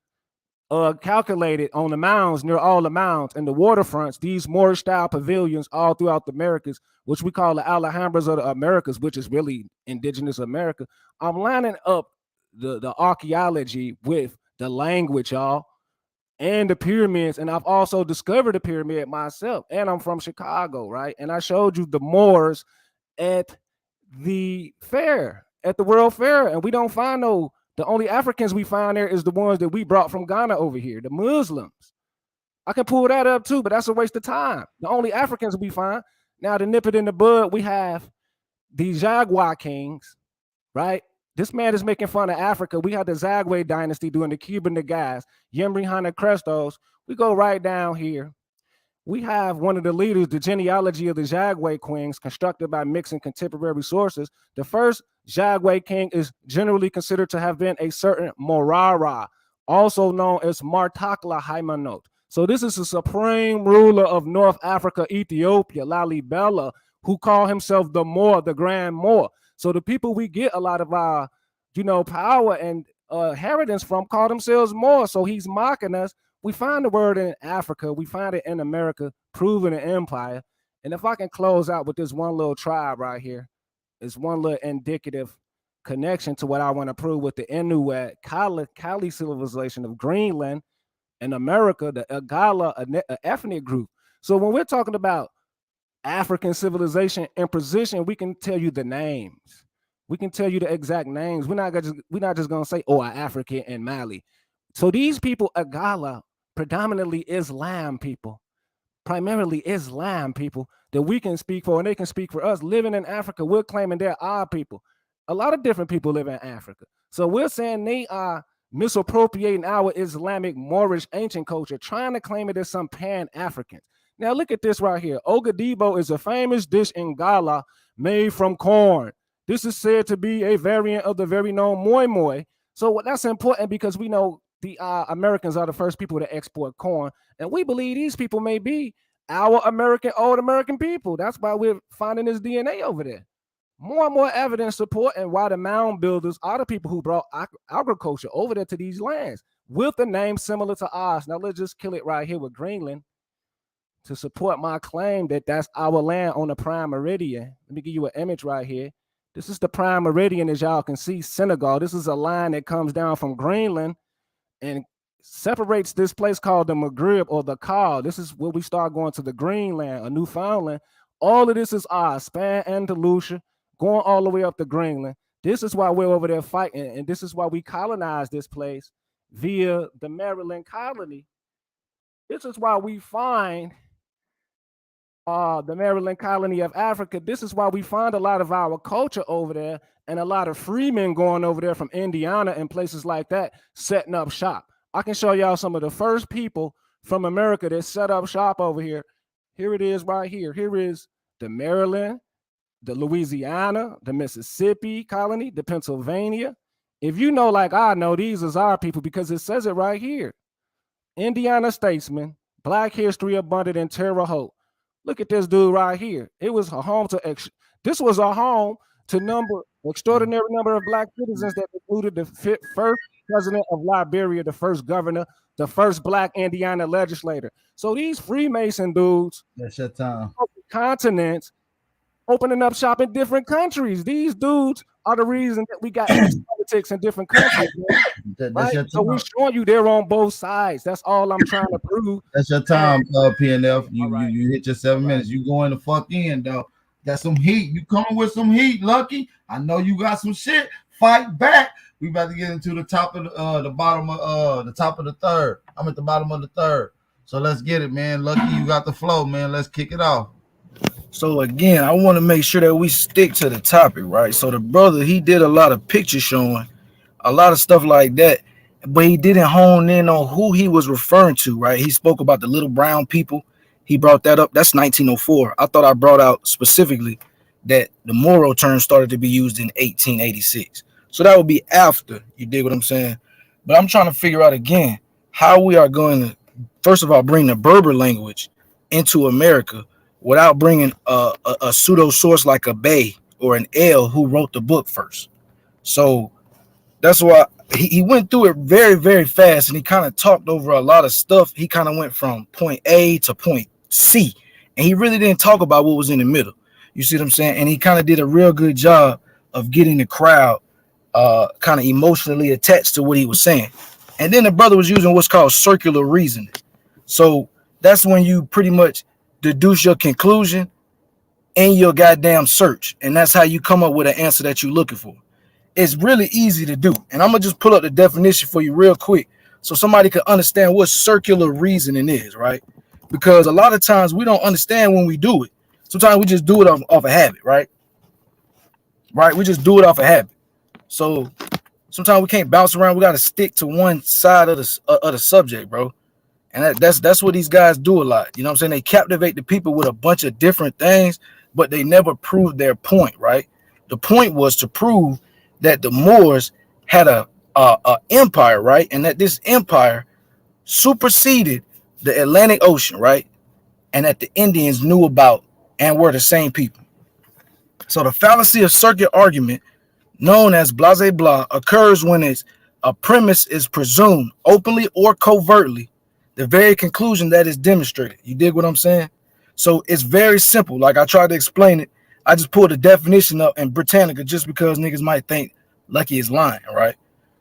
J: calculated on the mounds, near all the mounds and the waterfronts, these Moorish style pavilions all throughout the Americas, which we call the Alhambras of the Americas, which is really indigenous America. I'm lining up the archaeology with the language, y'all, and the pyramids. And I've also discovered the pyramid myself, and I'm from Chicago, right? And I showed you the Moors at the fair, at the World Fair, and we don't find the only Africans we find there is the ones that we brought from Ghana over here, the Muslims. I can pull that up too, but that's a waste of time. The only Africans we find. Now, to nip it in the bud, we have the Jaguar kings, right? This man is making fun of Africa. We have the Zagwe dynasty doing the Cuban guys, Yemri Hana Crestos. We go right down here. we have one of the leaders, the genealogy of the Jagwe Kings, constructed by mixing contemporary sources. The first Jagwe king is generally considered to have been a certain Morara, also known as Martakla Haimanot. So this is the supreme ruler of North Africa, Ethiopia, Lalibela, who call himself the Moor, the Grand Moor. So the people we get a lot of our, power and inheritance from call themselves Moor. So he's mocking us. We find the word in Africa, we find it in America, proven an empire. And if I can close out with this one little tribe right here, it's one little indicative connection to what I want to prove with the Inuit Kali civilization of Greenland and America, the Agala, a ethnic group. So when we're talking about African civilization and position, we can tell you the names. We can tell you the exact names. We're not just gonna say, oh, African and Mali. So these people, Agala, predominantly Islam people, primarily Islam people that we can speak for and they can speak for us. Living in Africa, we're claiming they're our people. A lot of different people live in Africa. So we're saying they are misappropriating our Islamic, Moorish, ancient culture, trying to claim it as some Pan-Africans. Now look at this right here. Ogadebo is a famous dish in Gala made from corn. This is said to be a variant of the very known moi moi. So that's important because we know the Americans are the first people to export corn, and we believe these people may be our old American people. That's why we're finding this DNA over there. More and more evidence supporting why the mound builders are the people who brought agriculture over there to these lands with a name similar to ours. Now let's just kill it right here with Greenland to support my claim that that's our land on the prime meridian. Let me give you an image right here. This is the prime meridian, as y'all can see, Senegal. This is a line that comes down from Greenland and separates this place called the Maghreb or the Call. This is where we start going to the Greenland or Newfoundland. All of this is ours, Span and Lucia, going all the way up to Greenland. This is why we're over there fighting, and this is why we colonized this place via the Maryland colony. This is why we find the Maryland colony of Africa. This is why we find a lot of our culture over there and a lot of freemen going over there from Indiana and places like that, setting up shop. I can show y'all some of the first people from America that set up shop over here. Here it is right here. Here is the Maryland, the Louisiana, the Mississippi colony, the Pennsylvania. If you know, like I know, these is our people because it says it right here. Indiana statesman, Black history abundant in Terre Haute. Look at this dude right here. It was a home to this was a home to extraordinary number of Black citizens that included the first president of Liberia, the first governor, the first Black Indiana legislator. So these Freemason dudes,
F: that's your time.
J: Continents, opening up shop in different countries. These dudes are the reason that we got politics in different countries. Right? So we're showing you they're on both sides. That's all I'm trying to prove.
F: That's your time, PNF. You hit your 7 minutes. You going to fuck in, though. Got some heat. You coming with some heat, Lucky. I know you got some shit. Fight back. We about to get into the top of the bottom of the top of the third. I'm at the bottom of the third. So let's get it, man. Lucky, you got the flow, man. Let's kick it off.
I: So again, I want to make sure that we stick to the topic, right? So the brother, he did a lot of picture showing, a lot of stuff like that, but he didn't hone in on who he was referring to, right? He spoke about the little brown people. He brought that up. That's 1904. I thought I brought out specifically that the Moro term started to be used in 1886. So that would be after, you dig what I'm saying? But I'm trying to figure out again how we are going to, first of all, bring the Berber language into America without bringing a pseudo source like a Bay or an L who wrote the book first. So that's why he went through it very, very fast, and he kind of talked over a lot of stuff. He kind of went from point A to point C, and he really didn't talk about what was in the middle. You see what I'm saying? And he kind of did a real good job of getting the crowd kind of emotionally attached to what he was saying. And then the brother was using what's called circular reasoning. So that's when you pretty much deduce your conclusion in your goddamn search, and that's how you come up with an answer that you're looking for. It's really easy to do, and I'm gonna just pull up the definition for you real quick so somebody can understand what circular reasoning is, right? Because a lot of times we don't understand when we do it. Sometimes we just do it off a habit, right? We just do it off a habit. So sometimes we can't bounce around. We got to stick to one side of the subject, bro. And that's what these guys do a lot. You know what I'm saying? They captivate the people with a bunch of different things, but they never prove their point, right? The point was to prove that the Moors had a empire, right? And that this empire superseded the Atlantic Ocean, right? And that the Indians knew about and were the same people. So the fallacy of circuit argument, known as blase blah, occurs when a premise is presumed openly or covertly the very conclusion that is demonstrated. You dig what I'm saying? So it's very simple. Like I tried to explain it. I just pulled a definition up in Britannica just because niggas might think Lucky is lying, right?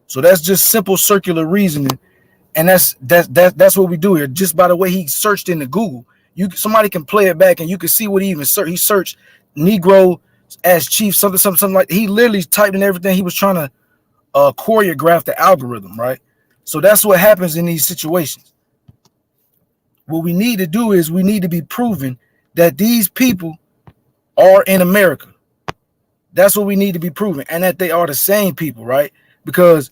I: So that's just simple circular reasoning, and that's what we do here. Just by the way he searched into Google, somebody can play it back and you can see what he even searched. He searched Negro as chief, something like that. He literally typed in everything. He was trying to choreograph the algorithm, right? So that's what happens in these situations. What we need to do is we need to be proven that these people are in America. That's what we need to be proven, and that they are the same people, right? Because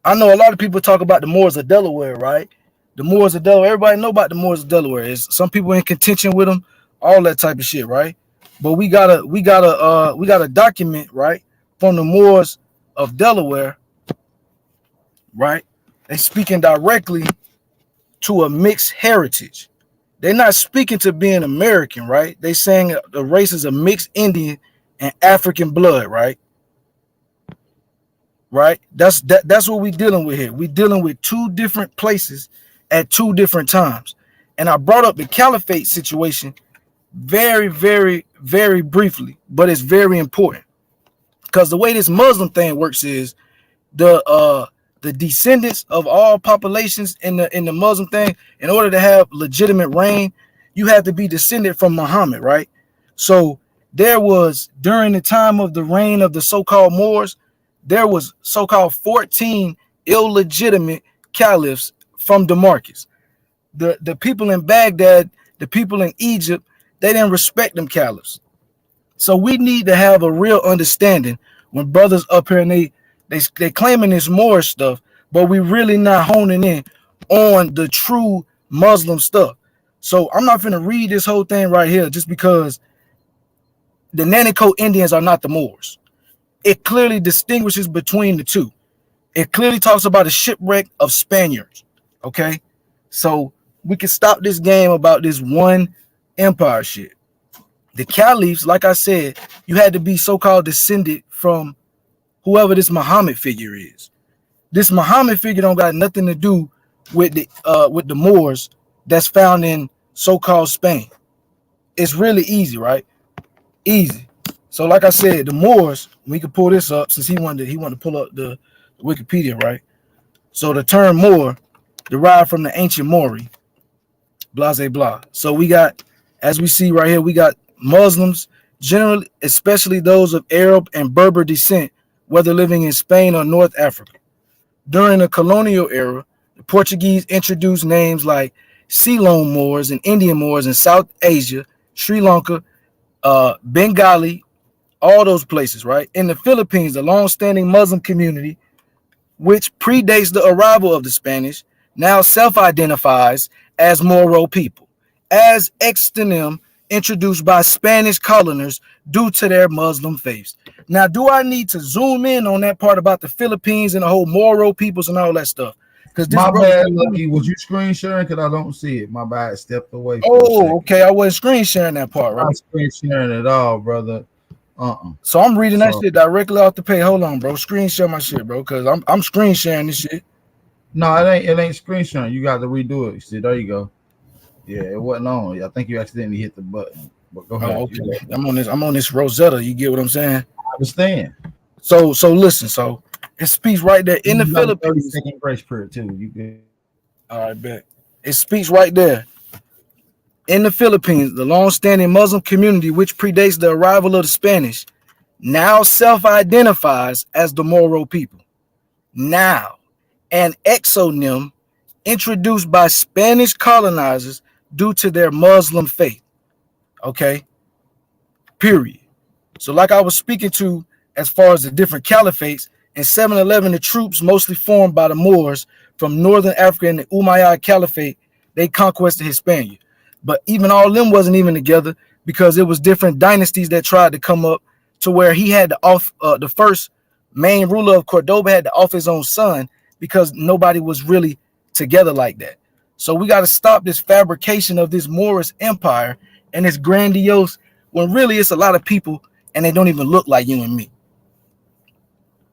I: I know a lot of people talk about the Moors of Delaware, right? The Moors of Delaware. Everybody know about the Moors of Delaware. Is some people in contention with them, all that type of shit, right? But we got a document, right, from the Moors of Delaware, right? They speaking directly to a mixed heritage. They're not speaking to being American, right? They saying the race is a mixed Indian and African blood, right? Right? That's what we're dealing with here. We're dealing with two different places at two different times. And I brought up the caliphate situation very, very, very briefly, but it's very important because the way this Muslim thing works is the descendants of all populations in the Muslim thing, in order to have legitimate reign, you have to be descended from Muhammad, right? So there was, during the time of the reign of the so-called Moors, there was so-called 14 illegitimate caliphs from Damascus. The people in Baghdad, the people in Egypt, they didn't respect them caliphs. So we need to have a real understanding when brothers up here and they claiming this more stuff, but we really not honing in on the true Muslim stuff. So I'm not finna read this whole thing right here just because the Nanico Indians are not the Moors. It clearly distinguishes between the two. It clearly talks about a shipwreck of Spaniards. Okay, so we can stop this game about this one empire shit. The caliphs, like I said, you had to be so-called descended from whoever this Muhammad figure is. This Muhammad figure don't got nothing to do with the Moors that's found in so-called Spain. It's really easy, right? Easy. So like I said, the Moors, we can pull this up since he wanted to pull up the Wikipedia, right? So the term Moor derived from the ancient Mori, blase blah. So we got, as we see right here, we got Muslims, generally, especially those of Arab and Berber descent, whether living in Spain or North Africa. During the colonial era, the Portuguese introduced names like Ceylon Moors and Indian Moors in South Asia, Sri Lanka, Bengali, all those places, right? In the Philippines, the long-standing Muslim community, which predates the arrival of the Spanish, now self-identifies as Moro people, as extenem introduced by Spanish coloners due to their Muslim faiths. Now, do I need to zoom in on that part about the Philippines and the whole Moro peoples and all that stuff? Because
F: my bad, Lucky. Was you screen sharing? Because I don't see it. My bad. I stepped away.
I: Oh, okay. I wasn't screen sharing that part, right?
F: I'm screen sharing at all, brother.
I: So I'm reading that shit directly off the page. Hold on, bro. Screen share my shit, bro, because I'm screen sharing this shit.
F: No, it ain't screen sharing. You got to redo it. See, there you go. Yeah, it wasn't on. I think you accidentally hit the button. But go ahead.
I: Oh, okay. I'm on this Rosetta. You get what I'm saying?
F: I understand.
I: So listen. So it speaks right there in the Philippines.
F: 30-second grace period too. You good?
I: All right, bet. It speaks right there. In the Philippines, the long-standing Muslim community, which predates the arrival of the Spanish, now self-identifies as the Moro people. Now, an exonym introduced by Spanish colonizers due to their Muslim faith. Okay? Period. So like I was speaking to as far as the different caliphates, in 711, the troops mostly formed by the Moors from northern Africa in the Umayyad Caliphate they conquested Hispania. But even all of them wasn't even together because it was different dynasties that tried to come up to where he had to off the first main ruler of Cordoba had to off his own son because nobody was really together like that. So we got to stop this fabrication of this Moorish empire and it's grandiose when really it's a lot of people and they don't even look like you and me.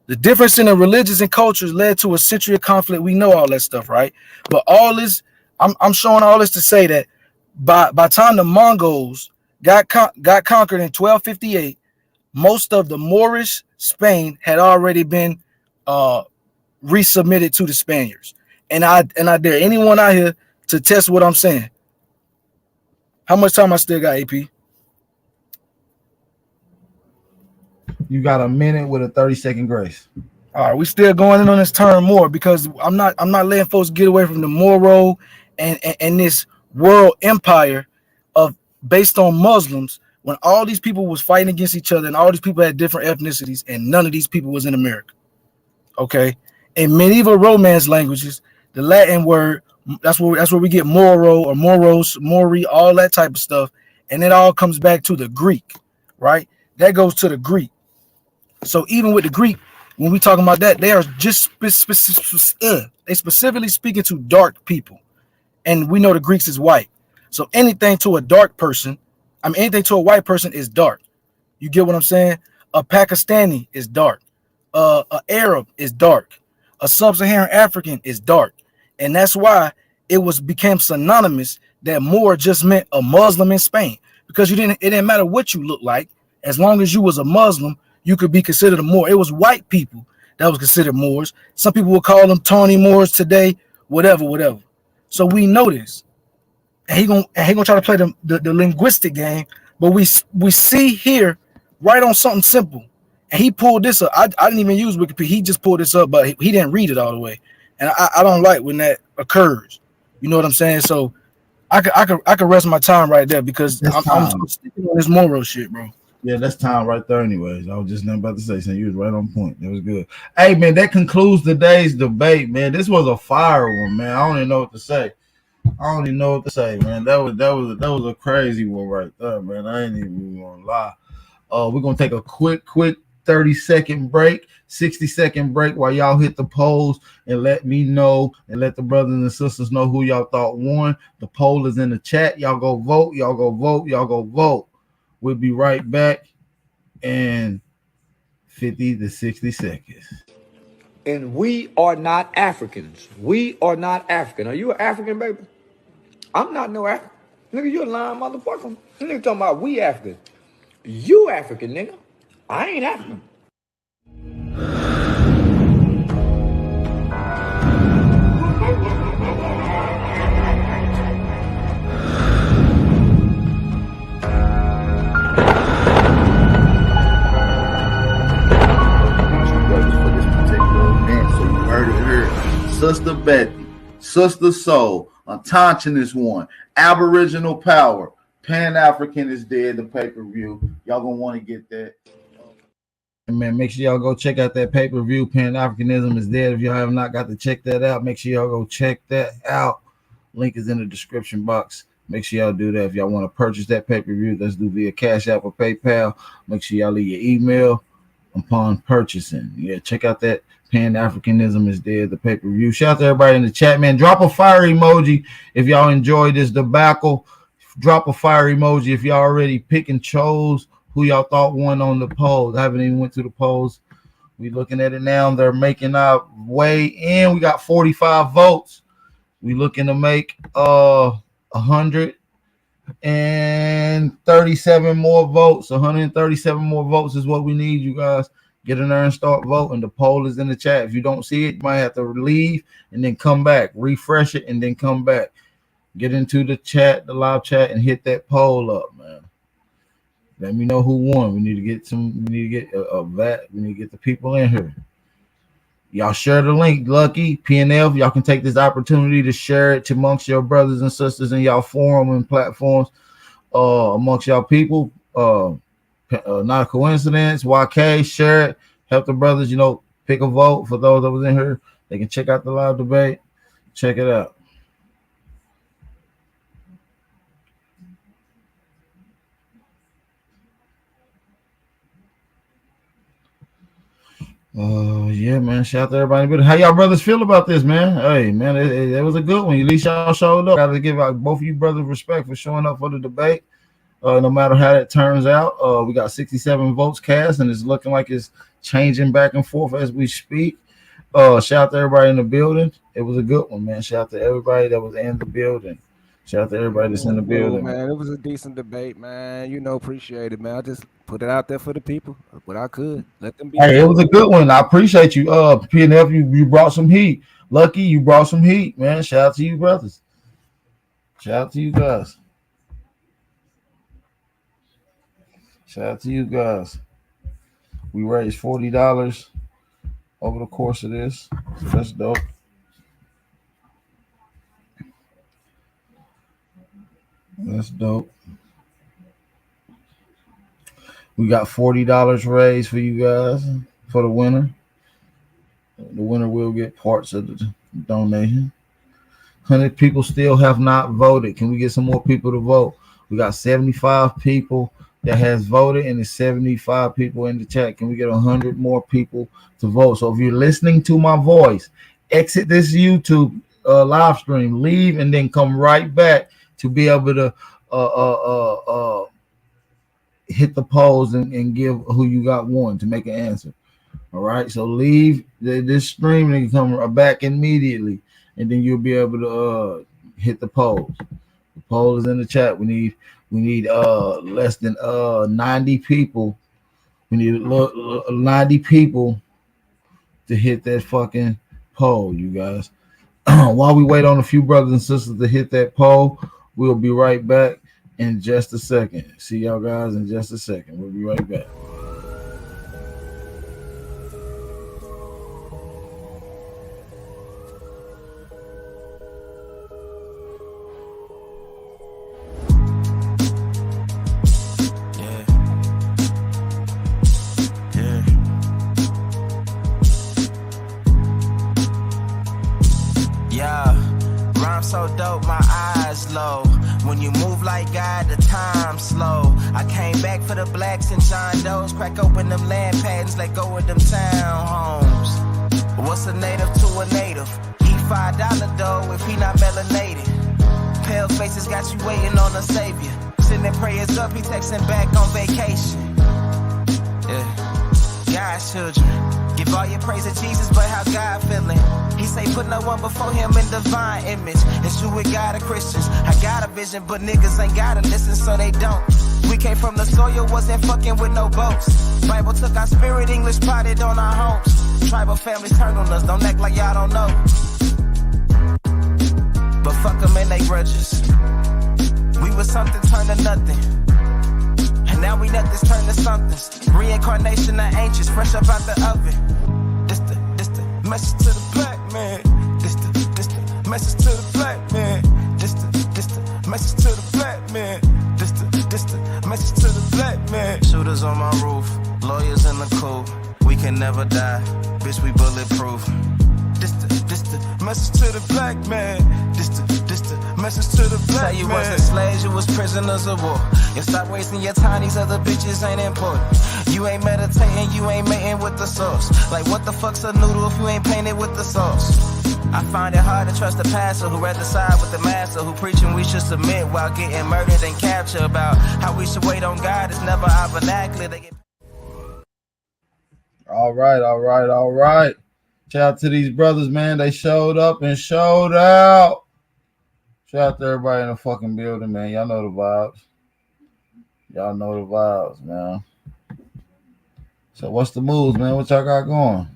I: The difference in the religions and cultures led to a century of conflict. We know all that stuff, right? But all this, I'm showing all this to say that by time the Mongols got conquered in 1258, most of the Moorish Spain had already been resubmitted to the Spaniards. And I dare anyone out here to test what I'm saying. How much time I still got, AP?
F: You got a minute with a 30-second grace.
I: All right, we still going in on this term more because I'm not letting folks get away from the Moro and this world empire of based on Muslims when all these people was fighting against each other and all these people had different ethnicities and none of these people was in America. Okay, in medieval Romance languages, the Latin word that's where we get Moro or Moros, Mori, all that type of stuff, and it all comes back to the Greek, right? That goes to the Greek. So even with the Greek, when we talking about that, they are just they specifically speaking to dark people, and we know the Greeks is white. So anything to a dark person, anything to a white person is dark. You get what I'm saying? A Pakistani is dark. A Arab is dark. A sub-Saharan African is dark, and that's why it became synonymous that Moor just meant a Muslim in Spain because it didn't matter what you look like as long as you was a Muslim. You could be considered a Moor. It was white people that was considered Moors. Some people will call them Tawny Moors today, whatever. So we know this. And he gonna try to play the linguistic game, but we see here right on something simple. And he pulled this up. I didn't even use Wikipedia. He just pulled this up, but he didn't read it all the way. And I don't like when that occurs. You know what I'm saying? So I could rest my time right there because I'm sticking on this Moro shit, bro.
F: Yeah, that's time right there anyways. I was just not about to say something. You was right on point. That was good. Hey, man, that concludes today's debate, man. This was a fire one, man. I don't even know what to say. Man. That was a crazy one right there, man. I ain't even gonna lie. We're gonna take a quick 30-second break, 60-second break while y'all hit the polls and let me know and let the brothers and sisters know who y'all thought won. The poll is in the chat. Y'all go vote. We'll be right back in 50 to 60 seconds.
K: And we are not Africans. We are not African. Are you an African, baby? I'm not no African. Nigga, you a lying motherfucker. You nigga talking about we African. You African, nigga. I ain't African.
F: Sister Betty, Sister Soul, Attention is one, Aboriginal Power, Pan-African is dead, the pay-per-view. Y'all gonna want to get that. And man, make sure y'all go check out that pay-per-view. Pan-Africanism is dead. If y'all have not got to check that out, make sure y'all go check that out. Link is in the description box. Make sure y'all do that. If y'all want to purchase that pay-per-view, let's do via Cash App or PayPal. Make sure y'all leave your email upon purchasing. Yeah, check out that Pan-Africanism is dead, the pay-per-view. Shout out to everybody in the chat, man. Drop a fire emoji if y'all enjoyed this debacle. Drop a fire emoji if y'all already pick and chose who y'all thought won on the polls. I haven't even went through the polls. We looking at it now. They're making our way in. We got 45 votes. We looking to make 137 more votes. 137 more votes is what we need, you guys. Get in there and start voting. The poll is in the chat. If you don't see it, you might have to leave and then come back. Refresh it and then come back. Get into the chat, the live chat, and hit that poll up, man. Let me know who won. We need to get a vat. We need to get the people in here. Y'all share the link, Lucky, PNF. Y'all can take this opportunity to share it amongst your brothers and sisters in y'all forum and platforms amongst y'all people. Not a coincidence. YK, share it. Help the brothers, pick a vote for those that was in here. They can check out the live debate. Check it out. Yeah, man. Shout out to everybody. But how y'all brothers feel about this, man? Hey, man, it was a good one. At least y'all showed up. Got to give out both of you brothers respect for showing up for the debate. No matter how that turns out, we got 67 votes cast, and it's looking like it's changing back and forth as we speak. Shout out to everybody in the building. It was a good one, man. Shout out to everybody that was in the building. Shout out to everybody that's in the
J: Cool,
F: building.
J: man. It was a decent debate, man. Appreciate it, man. I just put it out there for the people, what I could. Let them be
F: Hey, it
J: judged.
F: was a good one. I appreciate you. PNF, you brought some heat. Lucky, you brought some heat, man. Shout out to you, brothers. Shout out to you guys. Shout out to you guys. We raised $40 over the course of this. So that's dope. That's dope. We got $40 raised for you guys for the winner. The winner will get parts of the donation. 100 people still have not voted. Can we get some more people to vote? We got 75 people that has voted, and there's 75 people in the chat. Can we get 100 more people to vote? So if you're listening to my voice, exit this YouTube live stream, leave, and then come right back to be able to hit the polls and give who you got won to make an answer. All right, so leave this stream and come back immediately, and then you'll be able to hit the polls. The poll is in the chat. We need less than 90 people. We need 90 people to hit that fucking poll, you guys. While we wait on a few brothers and sisters to hit that poll, we'll be right back in just a second. See y'all guys in just a second. We'll be right back.
H: So dope, my eyes low. When you move like God, the time slow. I came back for the blacks and John Doe's. Crack open them land patents, let go of them townhomes. What's a native to a native? Eat $5 dough if he not melanated. Pale faces got you waiting on a savior. Sending prayers up, he texting back on vacation. Yeah, God's children. Give all your praise to Jesus, but how God feeling? He say put no one before him in divine image. It's you with God of Christians. I got a vision, but niggas ain't gotta listen, so they don't. We came from the soil, wasn't fucking with no boats. Bible took our spirit, English potted on our homes. Tribal families turned on us, don't act like y'all don't know. But fuck them and they grudges. We was something turned to nothing. And now we nothing's turned to something. Reincarnation of ancients, fresh up out the oven. This the message to the black man. This the message to the black man. This the message to the black man. This the message to the black man. Shooters on my roof, lawyers in the coop. We can never die, bitch, we bulletproof. This the message to the black man. This the message to the black man. Say you wasn't slaves, you was prisoners of war. You stop wasting your time, these other bitches ain't important. You ain't meditating, you ain't mating with the source. Like what the fuck's a noodle if you ain't painted with the sauce? I find it hard to trust the pastor who rather side with the master, who preaching we should submit while getting murdered and captured. About how we should wait on God is never our vernacular.
F: All right. Shout out to these brothers, man. They showed up and showed out. Shout out to everybody in the fucking building, man. Y'all know the vibes. Man. So what's the moves, man? What y'all got going?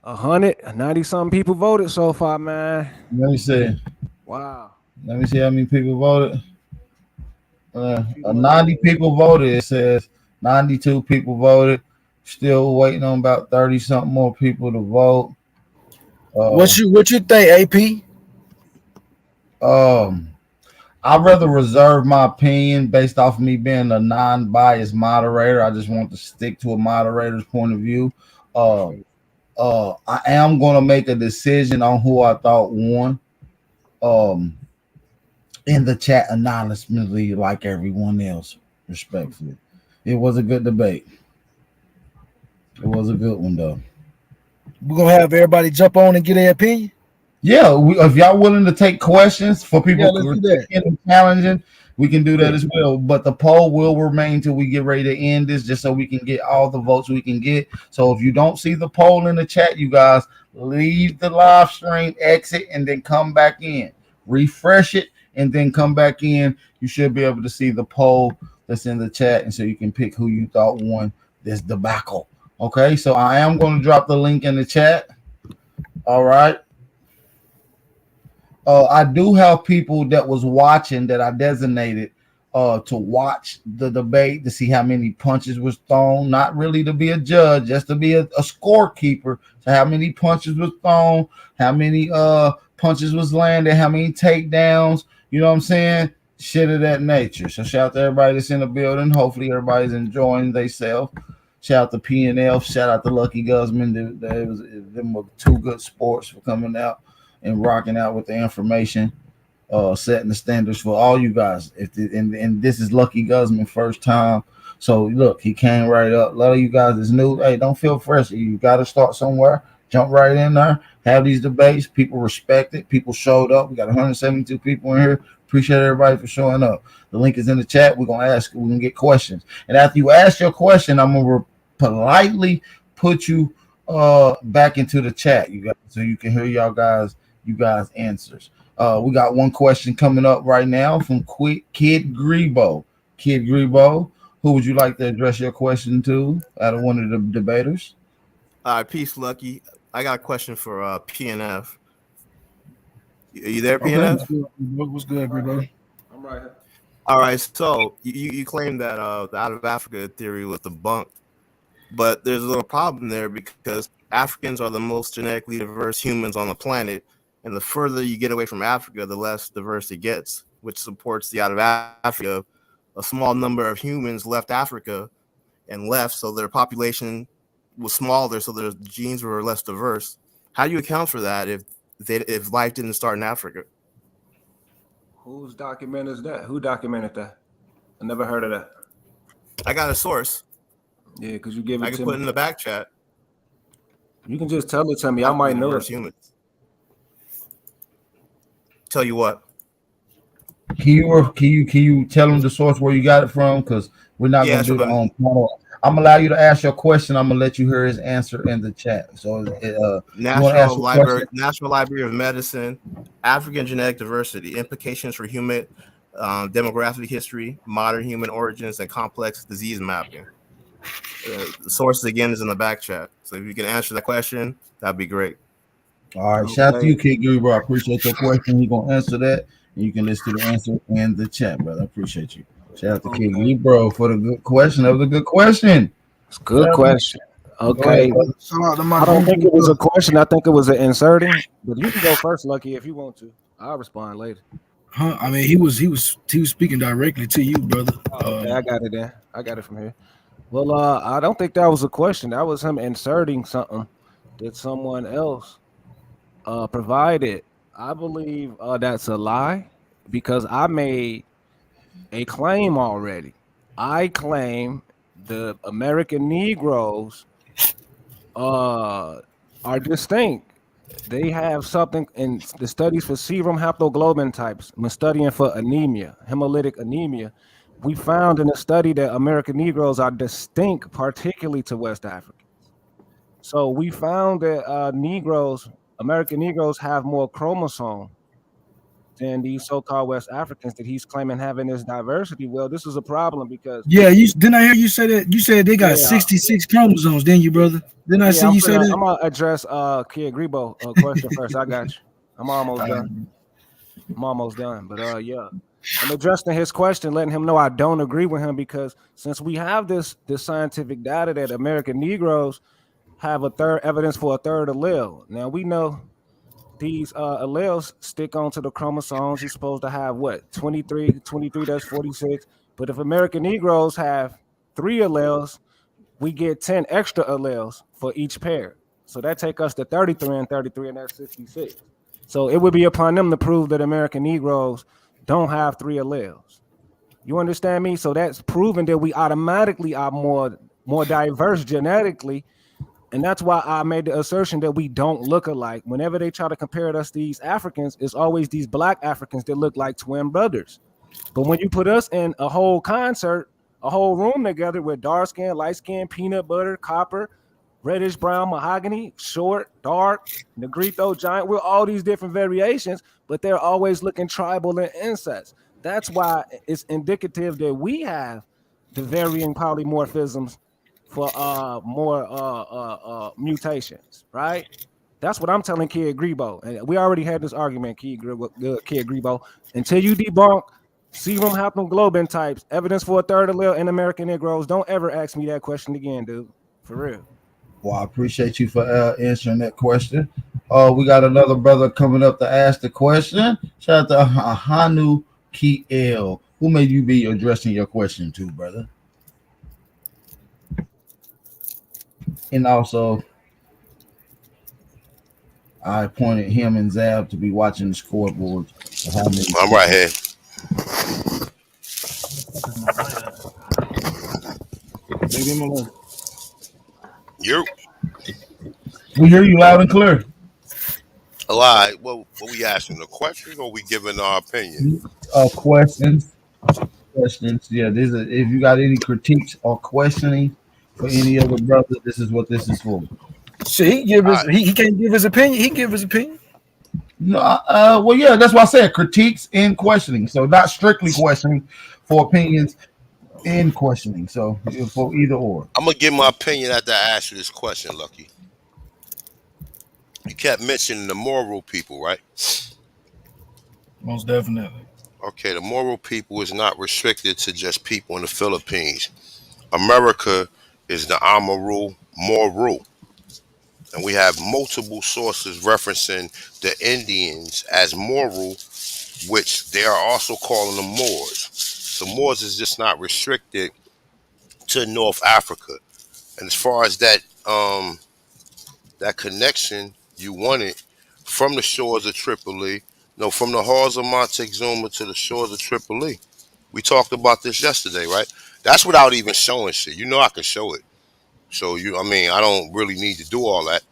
J: 190 something people voted so far, man.
F: Let me see.
J: Wow.
F: Let me see how many people voted. 90 people voted. It says 92 people voted. Still waiting on about 30 something more people to vote.
I: What you think, AP?
F: I'd rather reserve my opinion based off of me being a non-biased moderator. I just want to stick to a moderator's point of view. I am going to make a decision on who I thought won. In the chat anonymously, like everyone else, respectfully. It was a good debate. It was a good one, though.
I: We're gonna have everybody jump on and get their opinion.
F: Yeah, if y'all willing to take questions for
I: Yeah,
F: people
I: let's
F: who are
I: do that.
F: and challenging, we can do
I: Yeah.
F: that as well. But the poll will remain till we get ready to end this, just so we can get all the votes we can get. So if you don't see the poll in the chat, you guys leave the live stream, exit, and then come back in. Refresh it, and then come back in. You should be able to see the poll that's in the chat, and so you can pick who you thought won this debacle. Okay, so I am going to drop the link in the chat. All right. I do have people that was watching that I designated to watch the debate to see how many punches was thrown, not really to be a judge, just to be a scorekeeper. So how many punches was thrown, how many punches was landed, how many takedowns, you know what I'm saying? Shit of that nature. So shout out to everybody that's in the building. Hopefully everybody's enjoying themselves. Shout out to P&L, shout out to Lucky Guzman. Them were two good sports for coming out and rocking out with the information, setting the standards for all you guys. And this is Lucky Guzman first time. So look, he came right up. A lot of you guys is new. Hey, don't feel fresh. You got to start somewhere. Jump right in there. Have these debates. People respect it. People showed up. We got 172 people in here. Appreciate everybody for showing up. The link is in the chat. We're gonna ask. We're gonna get questions. And after you ask your question, I'm gonna politely put you back into the chat, you guys, so you can hear you guys answers. We got one question coming up right now from Kid Grebo. Kid Grebo, who would you like to address your question to out of one of the debaters?
L: Peace, Lucky. I got a question for PNF. Are you there, PNF?
I: Okay. What's good, bro?
J: I'm right here.
L: All right. So you claim that the out of Africa theory was debunked, but there's a little problem there because Africans are the most genetically diverse humans on the planet, and the further you get away from Africa, the less diverse it gets, which supports the out of Africa. A small number of humans left Africa and left, so their population was smaller, so their genes were less diverse. How do you account for that if life didn't start in Africa?
J: Whose document is that? Who documented that? I never heard of that.
L: I got a source.
J: Yeah, because you give it
L: I
J: to
L: can put
J: me.
L: it in the back chat.
J: You can just tell it to me. I might know it.
L: Humans. Tell you what.
F: Can you tell them the source where you got it from? Because we're not gonna do the on panel. I'm gonna allow you to ask your question. I'm gonna let you hear his answer in the chat. So
L: National Library of Medicine, African genetic diversity, implications for human demographic history, modern human origins, and complex disease mapping. The source again is in the back chat. So if you can answer that question, that'd be great.
F: All right, shout out to you, Kid Guru. I appreciate your question. He's gonna answer that, and you can listen to the answer in the chat, brother. I appreciate you. Shout out to Kid Guru for the good question. That was a good question.
J: It's a good question. Okay. I don't think it was a question. I think it was an inserting. But you can go first, Lucky, if you want to. I'll respond later.
I: Huh? I mean, he was speaking directly to you, brother.
J: Okay, I got it there. I got it from here. Well, I don't think that was a question. That was him inserting something that someone else provided. I believe that's a lie because I made a claim already. I claim the American Negroes are distinct. They have something in the studies for serum haptoglobin types. When studying for anemia, hemolytic anemia, we found in a study that American Negroes are distinct, particularly to West Africans. So we found that American Negroes have more chromosome than these so-called West Africans that he's claiming having this diversity. Well, this is a problem because
I: didn't I hear you say that? You said they got 66 chromosomes, didn't you, brother? Didn't I see you say that?
J: I'm gonna address Kid Grebo question first. I got you. I'm almost done. But I'm addressing his question, letting him know I don't agree with him because since we have this scientific data that American Negroes have evidence for a third allele. Now we know these alleles stick onto the chromosomes. You're supposed to have what 23, that's 46. But if American Negroes have 3 alleles, we get 10 extra alleles for each pair. So that take us to 33 and that's 66. So it would be upon them to prove that American Negroes don't have 3 alleles. You understand me? So that's proven that we automatically are more diverse genetically. And that's why I made the assertion that we don't look alike. Whenever they try to compare us to these Africans, it's always these black Africans that look like twin brothers. But when you put us in a whole concert, a whole room together with dark skin, light skin, peanut butter, copper, reddish brown, mahogany, short, dark, negrito, giant, we're all these different variations, but they're always looking tribal and incest. That's why it's indicative that we have the varying polymorphisms for more mutations, right? That's what I'm telling Kid Grebo. And we already had this argument, Kid Grebo. Until you debunk serum haploglobin types, evidence for a third allele in American Negroes, don't ever ask me that question again, dude. For real.
F: Well, I appreciate you for answering that question. We got another brother coming up to ask the question. Shout out to Hanu Kiel. Who may you be addressing your question to, brother? And also, I appointed him and Zab to be watching the scoreboard.
E: I'm right here. You.
F: We hear you loud and clear.
E: All right. Well, what we asking? A question or we giving our opinion?
F: Questions. Yeah, if you got any critiques or questioning for any other brother, this is what this is for.
I: See, he can't give his opinion. He can give his opinion.
F: No, well, yeah, that's why I said critiques and questioning. So not strictly questioning, for opinions and questioning. So for either or.
E: I'm gonna give my opinion after I ask you this question, Lucky. You kept mentioning the moral people, right?
I: Most definitely.
E: Okay, the moral people is not restricted to just people in the Philippines. America is the Amaru Moru. And we have multiple sources referencing the Indians as Moru, which they are also calling them Moors. So Moors is just not restricted to North Africa. And as far as that that connection you wanted from the shores of Tripoli, no, from the halls of Montezuma to the shores of Tripoli. We talked about this yesterday, right? That's without even showing shit. You know I can show it. So I don't really need to do all that,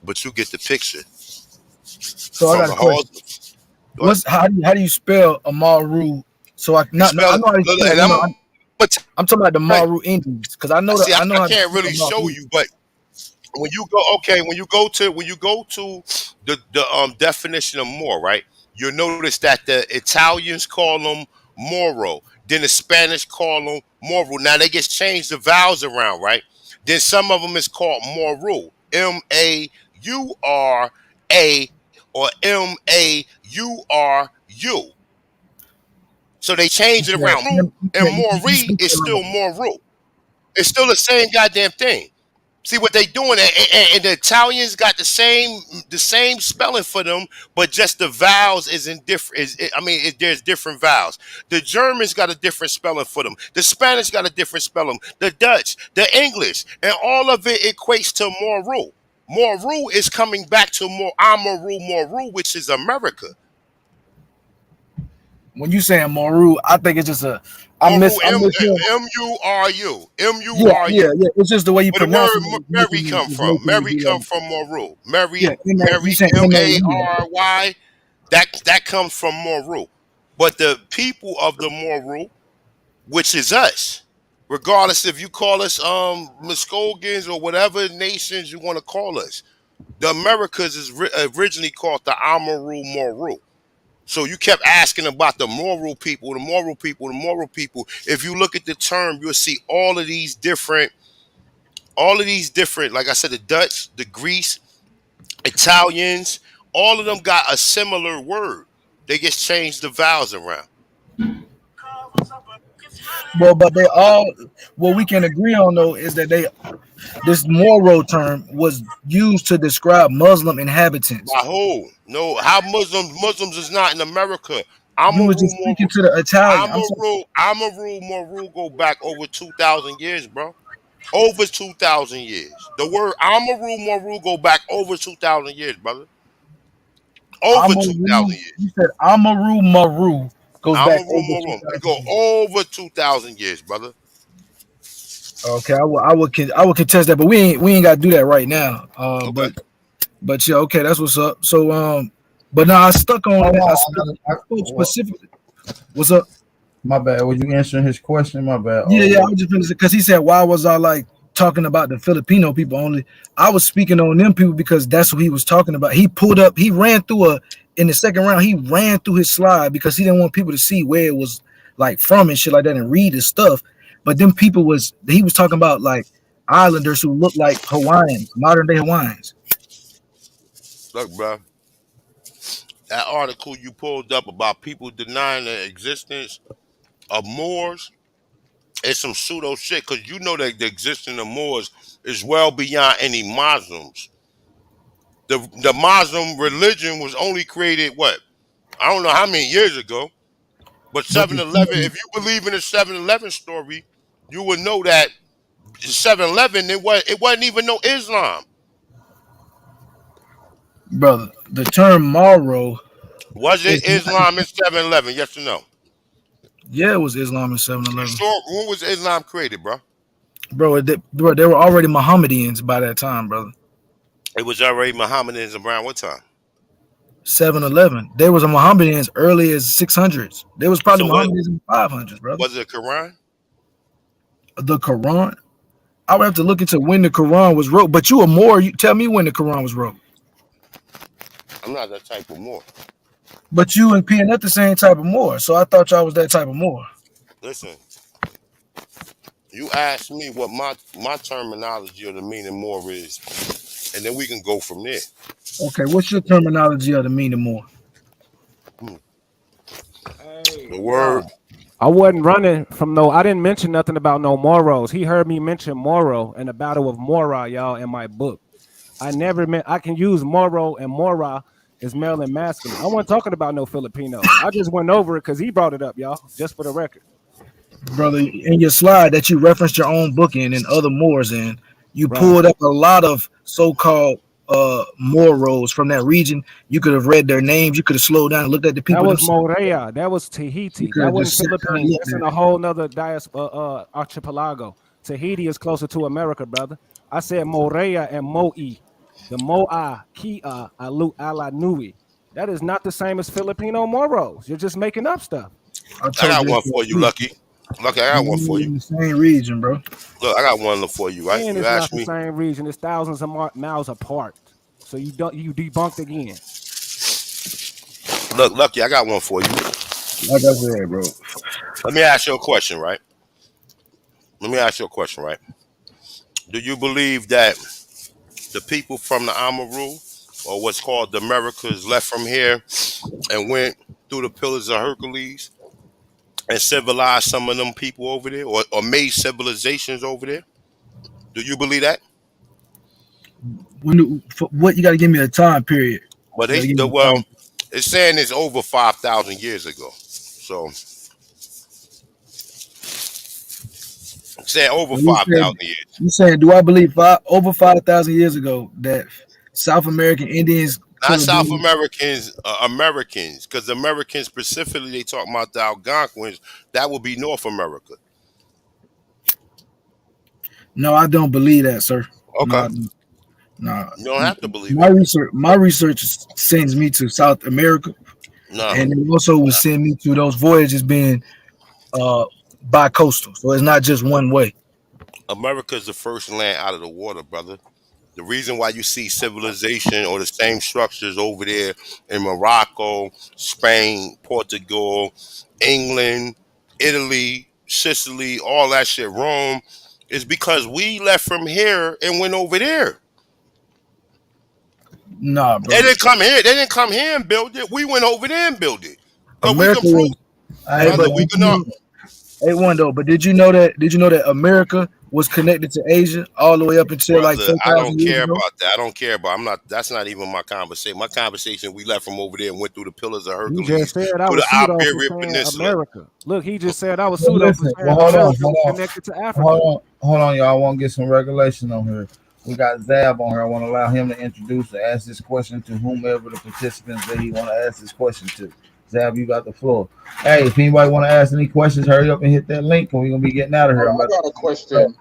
E: but you get the picture.
I: So I got a question. How do you spell Amaru? So I know how to spell it. I'm talking about the Maru Indians because I know that
E: I can't really show you, but when you go to the definition of Moor, right? You'll notice that the Italians call them Moro, then the Spanish call them Moro. Now they just change the vowels around, right? Then some of them is called Moru, Maura, or Mauru. So they change it around. And Mori is still Moru. It's still the same goddamn thing. See what they doing, and the Italians got the same spelling for them, but just the vowels is in different. There's different vowels. The Germans got a different spelling for them. The Spanish got a different spelling. The Dutch, the English, and all of it equates to Moru. Moru is coming back to Amaru Moru, which is America.
I: When you saying Moru, I think it's just
E: M-U-R-U.
I: Yeah. It's just the way you pronounce it.
E: Where Mary come from? Mary come from Moru. Mary, M-A-R-Y. That comes from Moru. But the people of the Moru, which is us, regardless if you call us Muskogans or whatever nations you want to call us, the Americas is originally called the Amaru Moru. So you kept asking about the moral people, the moral people, the moral people. If you look at the term, you'll see all of these different, like I said, the Dutch, the Greece, Italians, all of them got a similar word. They just changed the vowels around.
I: Well, but they all, what we can agree on though is that this Moro term was used to describe Muslim inhabitants.
E: Wahoo. No, how Muslims is not in America.
I: You was just speaking to the Italian.
E: Amaru Moru go back over 2,000 years, bro. Over 2,000 years. The word Amaru Moru go back over 2,000 years, brother. Over 2,000 years.
I: You said Amaru Moru goes back over 2,000
E: years. It go over 2,000 years, brother.
I: Okay, I would contest that, but we ain't got to do that right now.
E: Okay.
I: But yeah, okay, that's what's up. So but now I stuck on
F: Hold
I: that. I
F: on,
I: spoke specifically. What's up?
F: my bad. Was you answering his question? My bad.
I: Yeah, I was just finna say because he said why was I like talking about the Filipino people only? I was speaking on them people because that's what he was talking about. He ran through in the second round. He ran through his slide because he didn't want people to see where it was like from and shit like that and read his stuff. But then he was talking about like islanders who look like Hawaiians, modern day Hawaiians.
E: Look, bro, that article you pulled up about people denying the existence of Moors is some pseudo shit because you know that the existence of Moors is well beyond any Muslims. The Muslim religion was only created, what? I don't know how many years ago, but
I: But
E: 7-Eleven, if you believe in the 7-Eleven story, you would know that 7-Eleven, it wasn't even no Islam.
I: brother, the term Moro
E: Was
I: is
E: it Islam in 7-Eleven? Yes or no?
I: yeah, it was Islam in
E: You
I: 7-Eleven.
E: sure? When was Islam created, bro?
I: Bro, they were already Mohammedans by that time, brother.
E: It was already Mohammedans around what time?
I: 7-Eleven. There was a Mohammedan as early as 600s. There was probably
E: So what?
I: Mohammedans in 500s, brother.
E: Was it Quran?
I: The Quran. I would have to look into when the Quran was wrote. But you are more. You tell me when the Quran was wrote.
E: I'm not that type of Moor.
I: But you and PNF the same type of more. So I thought y'all was that type of more.
E: Listen, you asked me what my terminology of the meaning more is, and then we can go from there.
I: Okay, what's your terminology of the meaning more?
E: The word.
J: I wasn't running from I didn't mention nothing about no Moros. He heard me mention Moro and the Battle of Mora, y'all, in my book. I never meant I can use Moro and Mora as male and masculine. I wasn't talking about no Filipino. I just went over it because he brought it up, y'all, just for the record.
I: Brother, in your slide that you referenced your own book in and other Moors in, you pulled up a lot of so-called Moros from that region. You could have read their names. You could have slowed down and looked at the people.
J: That was Morea. That was Tahiti. That wasn't Philippines. That's in a whole nother archipelago. Tahiti is closer to America, brother. I said Morea and Mo'i. The Mo'a, Ki'a, Alu, Ala, Nui. That is not the same as Filipino Moros. You're just making up stuff.
E: I got one for you, Lucky. Lucky, I got one for you.
I: In the same region, bro.
E: Look, I got one for you, right?
J: And
E: you
J: it's
E: asked
J: not
E: me.
J: The same region. It's thousands of miles apart. So you debunked again.
E: Look, Lucky, I got one for you.
I: Like I said, bro.
E: Let me ask you a question, right? Do you believe that the people from the Amaru, or what's called the Americas, left from here and went through the Pillars of Hercules and civilized some of them people over there, or made civilizations over there? Do you believe that?
I: What you got to give me a time period?
E: Well, it's saying it's over 5,000 years ago. So it's saying over 5,000 years.
I: You saying, do I believe over 5,000 years ago that South American Indians?
E: Not South Americans, Americans, because Americans specifically, they talk about the Algonquins. That would be North America.
I: No, I don't believe that, sir.
E: Okay.
I: No,
E: you don't have to believe
I: my research sends me to South America, and it also would send me to those voyages being bi-coastal, so it's not just one way.
E: America is the first land out of the water, brother. The reason why you see civilization or the same structures over there in Morocco, Spain, Portugal, England, Italy, Sicily, all that shit, Rome, is because we left from here and went over there.
I: Nah, bro.
E: They didn't come here. They didn't come here and build it. We went over there and built it.
I: America was. A1 though, but did you know that America was connected to Asia all the way up until like 4,000
E: I don't
I: years
E: care
I: ago?
E: about that. I don't care about. That's not even my conversation. My conversation, we left from over there and went through the Pillars of Hercules.
J: You just said I was pseudo for saying America. Look, he just said I was pseudo for saying
F: hold on.
J: connected to Africa.
F: Hold on, y'all. I want to get some regulation on here. We got Zab on here. I want to allow him to introduce and ask this question to whomever the participants that he want to ask this question to. Zab, you got the floor. Hey, if anybody want to ask any questions, hurry up and hit that link, and we're gonna be getting out of here.
M: I got a question.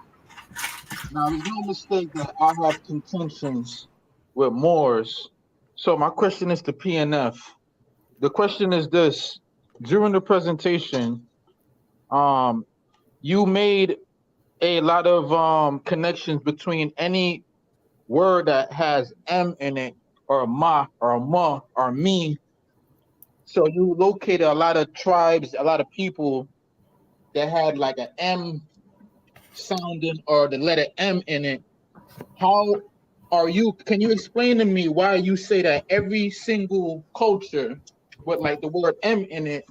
M: Now, there's no mistake that I have contentions with Moors. So my question is to PNF. The question is this: during the presentation, um, you made a lot of connections between any word that has M in it, or ma, or me. So you located a lot of tribes, a lot of people that had like an M sounding or the letter M in it. How are you? Can you explain to me why you say that every single culture with like the word M in it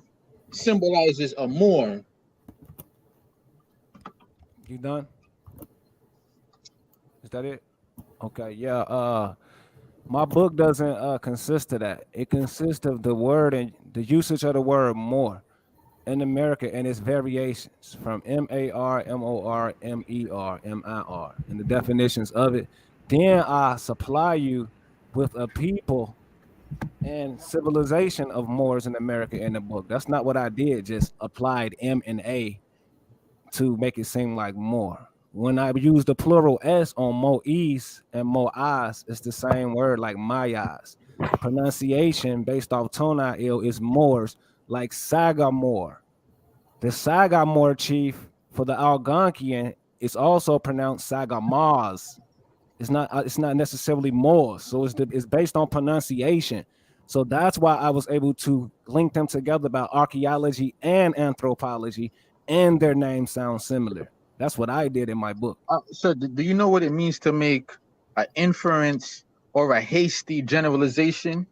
M: symbolizes a Moor?
J: You done? Is that it? Okay, yeah. My book doesn't consist of that. It consists of the word and the usage of the word more in America and its variations from M-A-R, M-O-R, M-E-R, M-I-R, and the definitions of it. Then I supply you with a people and civilization of Moors in America in the book. That's not what I did, just applied M and A to make it seem like more. When I use the plural S on Mo'is and Mo'as, it's the same word like Mayas. Pronunciation based off tonal is Moors, like Sagamore. The Sagamore chief for the Algonquian is also pronounced Sagamaz. It's not necessarily Moors. So it's based on pronunciation. So that's why I was able to link them together about archaeology and anthropology, and their names sound similar. That's what I did in my book.
M: So, do you know what it means to make an inference or a hasty generalization?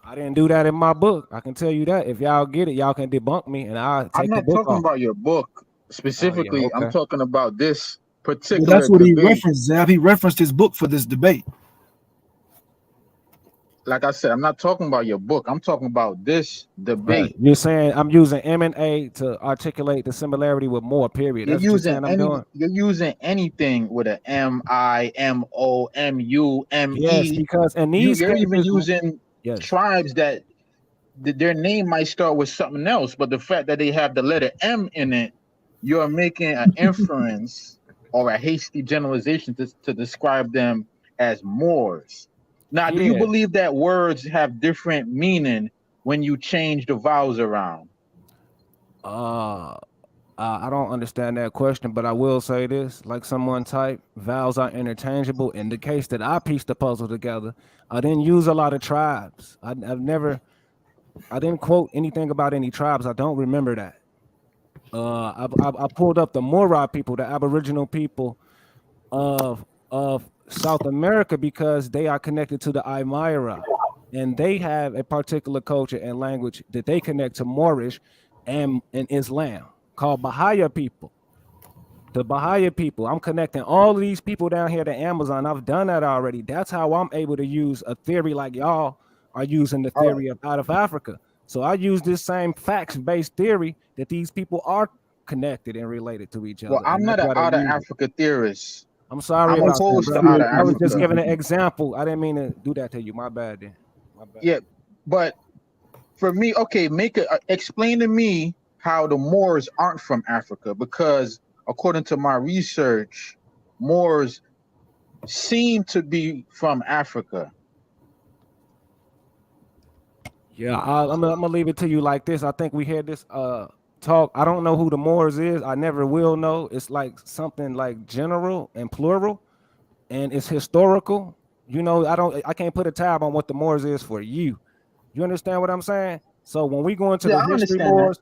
J: I didn't do that in my book. I can tell you that. If y'all get it, y'all can debunk me, and I'll
M: I'm
J: take the
M: not
J: book
M: talking
J: off.
M: about your book
J: Oh yeah,
M: specifically. I'm
J: okay.
M: talking about this
I: Well,
M: particular
I: that's what he
M: debate.
I: referenced, Zab. He referenced his book for this debate.
M: Like I said, I'm not talking about your book. I'm talking about this
J: Right.
M: debate.
J: You're saying I'm using M and A to articulate the similarity with more. Period.
M: You're
J: That's what you're
M: using
J: saying I'm doing.
M: you're using anything with a
J: Yes,
M: M-I-M-O-M-U-M-E.
J: because in these
M: You're even
J: cases,
M: using
J: yes.
M: tribes that their name might start with something else, but the fact that they have the letter M in it, you're making an inference or a hasty generalization to describe them as Moors. Now, do you
J: Yeah.
M: believe that words have different meaning when you change the vowels around?
J: Uh, I don't understand that question, but I will say this: like someone typed, vowels are interchangeable. In the case that I pieced the puzzle together, I didn't use a lot of tribes. I didn't quote anything about any tribes. I don't remember that. I pulled up the Mora people, the Aboriginal people of South America, because they are connected to the Aymara, and they have a particular culture and language that they connect to Moorish and Islam, called Bahaya people. The Bahaya people. I'm connecting all of these people down here to Amazon. I've done that already. That's how I'm able to use a theory like y'all are using the
M: All right.
J: theory of out of Africa. So I use this same facts-based theory that these people are connected and related to each
M: Well,
J: other,
M: I'm
J: and
M: not
J: that's
M: an
J: why they
M: out of
J: use it.
M: Africa theorist.
J: I'm sorry
M: I'm
J: about that,
M: opposed
J: bro.
M: to out of
J: I was just
M: Africa.
J: giving an example. I didn't mean to do that to you. My bad, then. My bad.
M: Yeah, but for me, okay, explain to me how the Moors aren't from Africa, because according to my research, Moors seem to be from Africa.
J: Yeah, I'm gonna leave it to you like this. I think we had this talk. I don't know who the Moors is. I never will know. It's like something like general and plural, and it's historical. You know, I can't put a tab on what the Moors is for you. You understand what I'm saying? So when we go into
M: Yeah,
J: the
M: I
J: history
M: understand that.
J: Moors,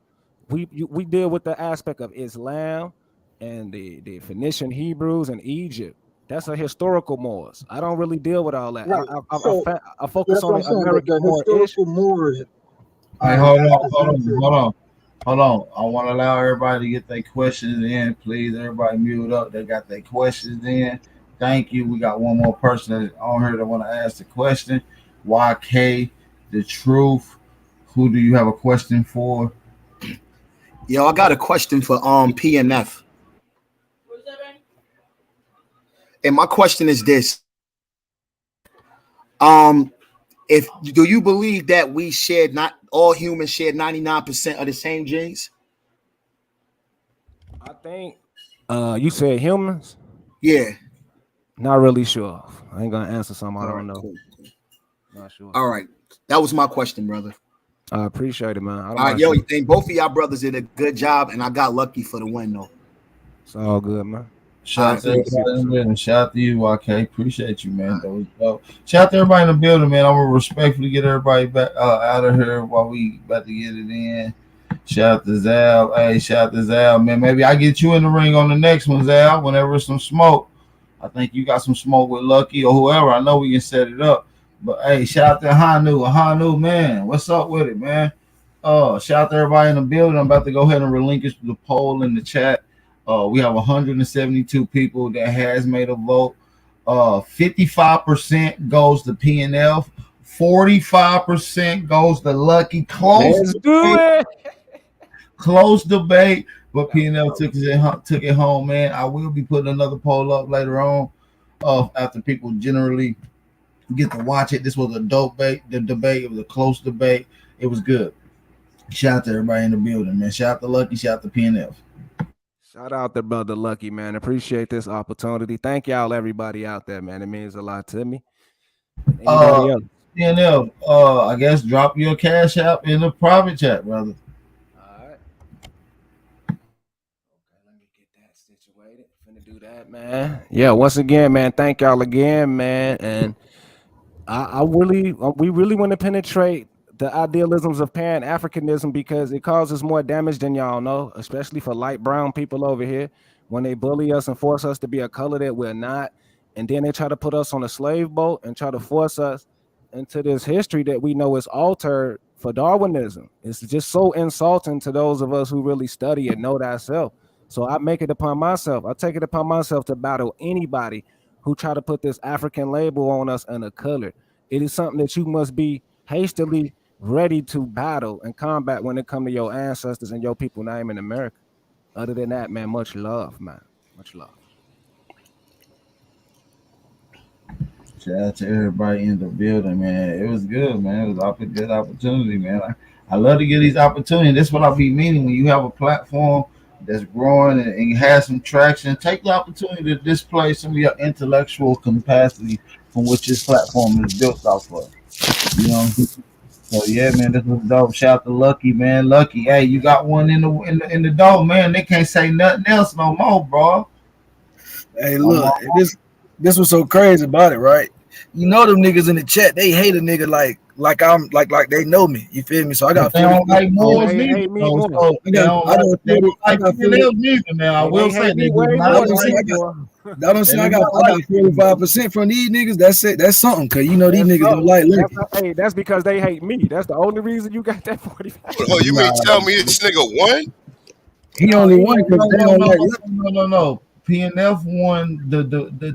J: we deal with the aspect of Islam and the Phoenician Hebrews and Egypt. That's a historical Moors. I don't really deal with all that.
M: Right. So
J: I focus
M: that's what
J: on
M: I'm
J: the
M: saying.
J: American
M: The
J: Moor-ish.
M: historical Moors
F: Hey,
M: that
F: hold
M: is
F: on, hold on,
M: presented.
F: hold on. Hold on. I want to allow everybody to get their questions in. Please, everybody mute up. They got their questions in. Thank you. We got one more person that's on here that want to ask the question. YK, the truth. Who do you have a question for?
I: Yo, I got a question for PNF. And my question is this. If do you believe that we shared, not all humans share 99% of the same genes?
J: I think you said humans.
I: Yeah.
J: Not really sure. I ain't gonna answer something I
I: All
J: don't
I: right.
J: know.
I: Cool.
J: Not sure.
I: All right. That was my question, brother.
J: I appreciate it, man. I don't
I: All right,
J: mind
I: yo,
J: shit.
I: and both of y'all brothers did a good job, and I got lucky for the win, though.
J: It's all good, man.
F: Shout
I: All
F: out
I: right,
F: to
I: peace.
F: everybody in the building. Shout out to you, YK. Appreciate you, man. That was dope. Shout out to everybody in the building, man. I'm gonna respectfully get everybody back out of here while we about to get it in. Shout out to Zal. Hey, shout out to Zal, man. Maybe I get you in the ring on the next one, Zal. Whenever it's some smoke. I think you got some smoke with Lucky or whoever. I know we can set it up. But hey, shout out to Hanu. Hanu, man. What's up with it, man? Shout out to everybody in the building. I'm about to go ahead and relinquish the poll in the chat. We have 172 people that has made a vote. 55% goes to PNF. 45% goes to Lucky.
J: Let's do it.
F: Close debate, but PNL took it home, man. I will be putting another poll up later on, after people generally get to watch it. This was a dope debate. The debate, it was a close debate. It was good. Shout out to everybody in the building, man. Shout out to Lucky. Shout out to PNF.
J: Shout out to brother Lucky, man. Appreciate this opportunity. Thank y'all, everybody out there, man. It means a lot to me. Anybody else?
F: PNF, I guess drop your cash app in the private chat, brother.
J: All right. Okay, let me get that situated. Finna do that, man. Yeah, once again, man. Thank y'all again, man. And we really want to penetrate the idealisms of Pan Africanism because it causes more damage than y'all know, especially for light brown people over here when they bully us and force us to be a color that we're not. And then they try to put us on a slave boat and try to force us into this history that we know is altered for Darwinism. It's just so insulting to those of us who really study and know thyself. So I make it upon myself. I take it upon myself to battle anybody who try to put this African label on us and a color. It is something that you must be hastily ready to battle and combat when it comes to your ancestors and your people name in America. Other than that, man, much love, man. Much love.
F: Shout out to everybody in the building, man. It was good, man. It was a good opportunity, man. I love to get these opportunities. That's what I be meaning when you have a platform that's growing and has some traction. Take the opportunity to display some of your intellectual capacity from which this platform is built off of. You know. So yeah, man, this was dope. Shout out to Lucky, man. Lucky, hey, you got one in the door, man. They can't say nothing else no more, bro.
I: Hey, look, this was so crazy about it, right? You know them niggas in the chat, they hate a nigga like I'm like they know me. You feel me? So I got.
F: They don't like Moors neither.
J: Hate me more.
F: They don't like PNL neither. Now I will say they do not like.
I: That don't say I got 45% from these niggas. That's it. That's something. Cause you know these niggas don't like Lucky.
J: Hey, that's because they hate me. That's the only reason you got that 45.
E: Oh, you mean tell me this nigga won?
I: He only won because they don't like Lucky.
F: No. PNF won the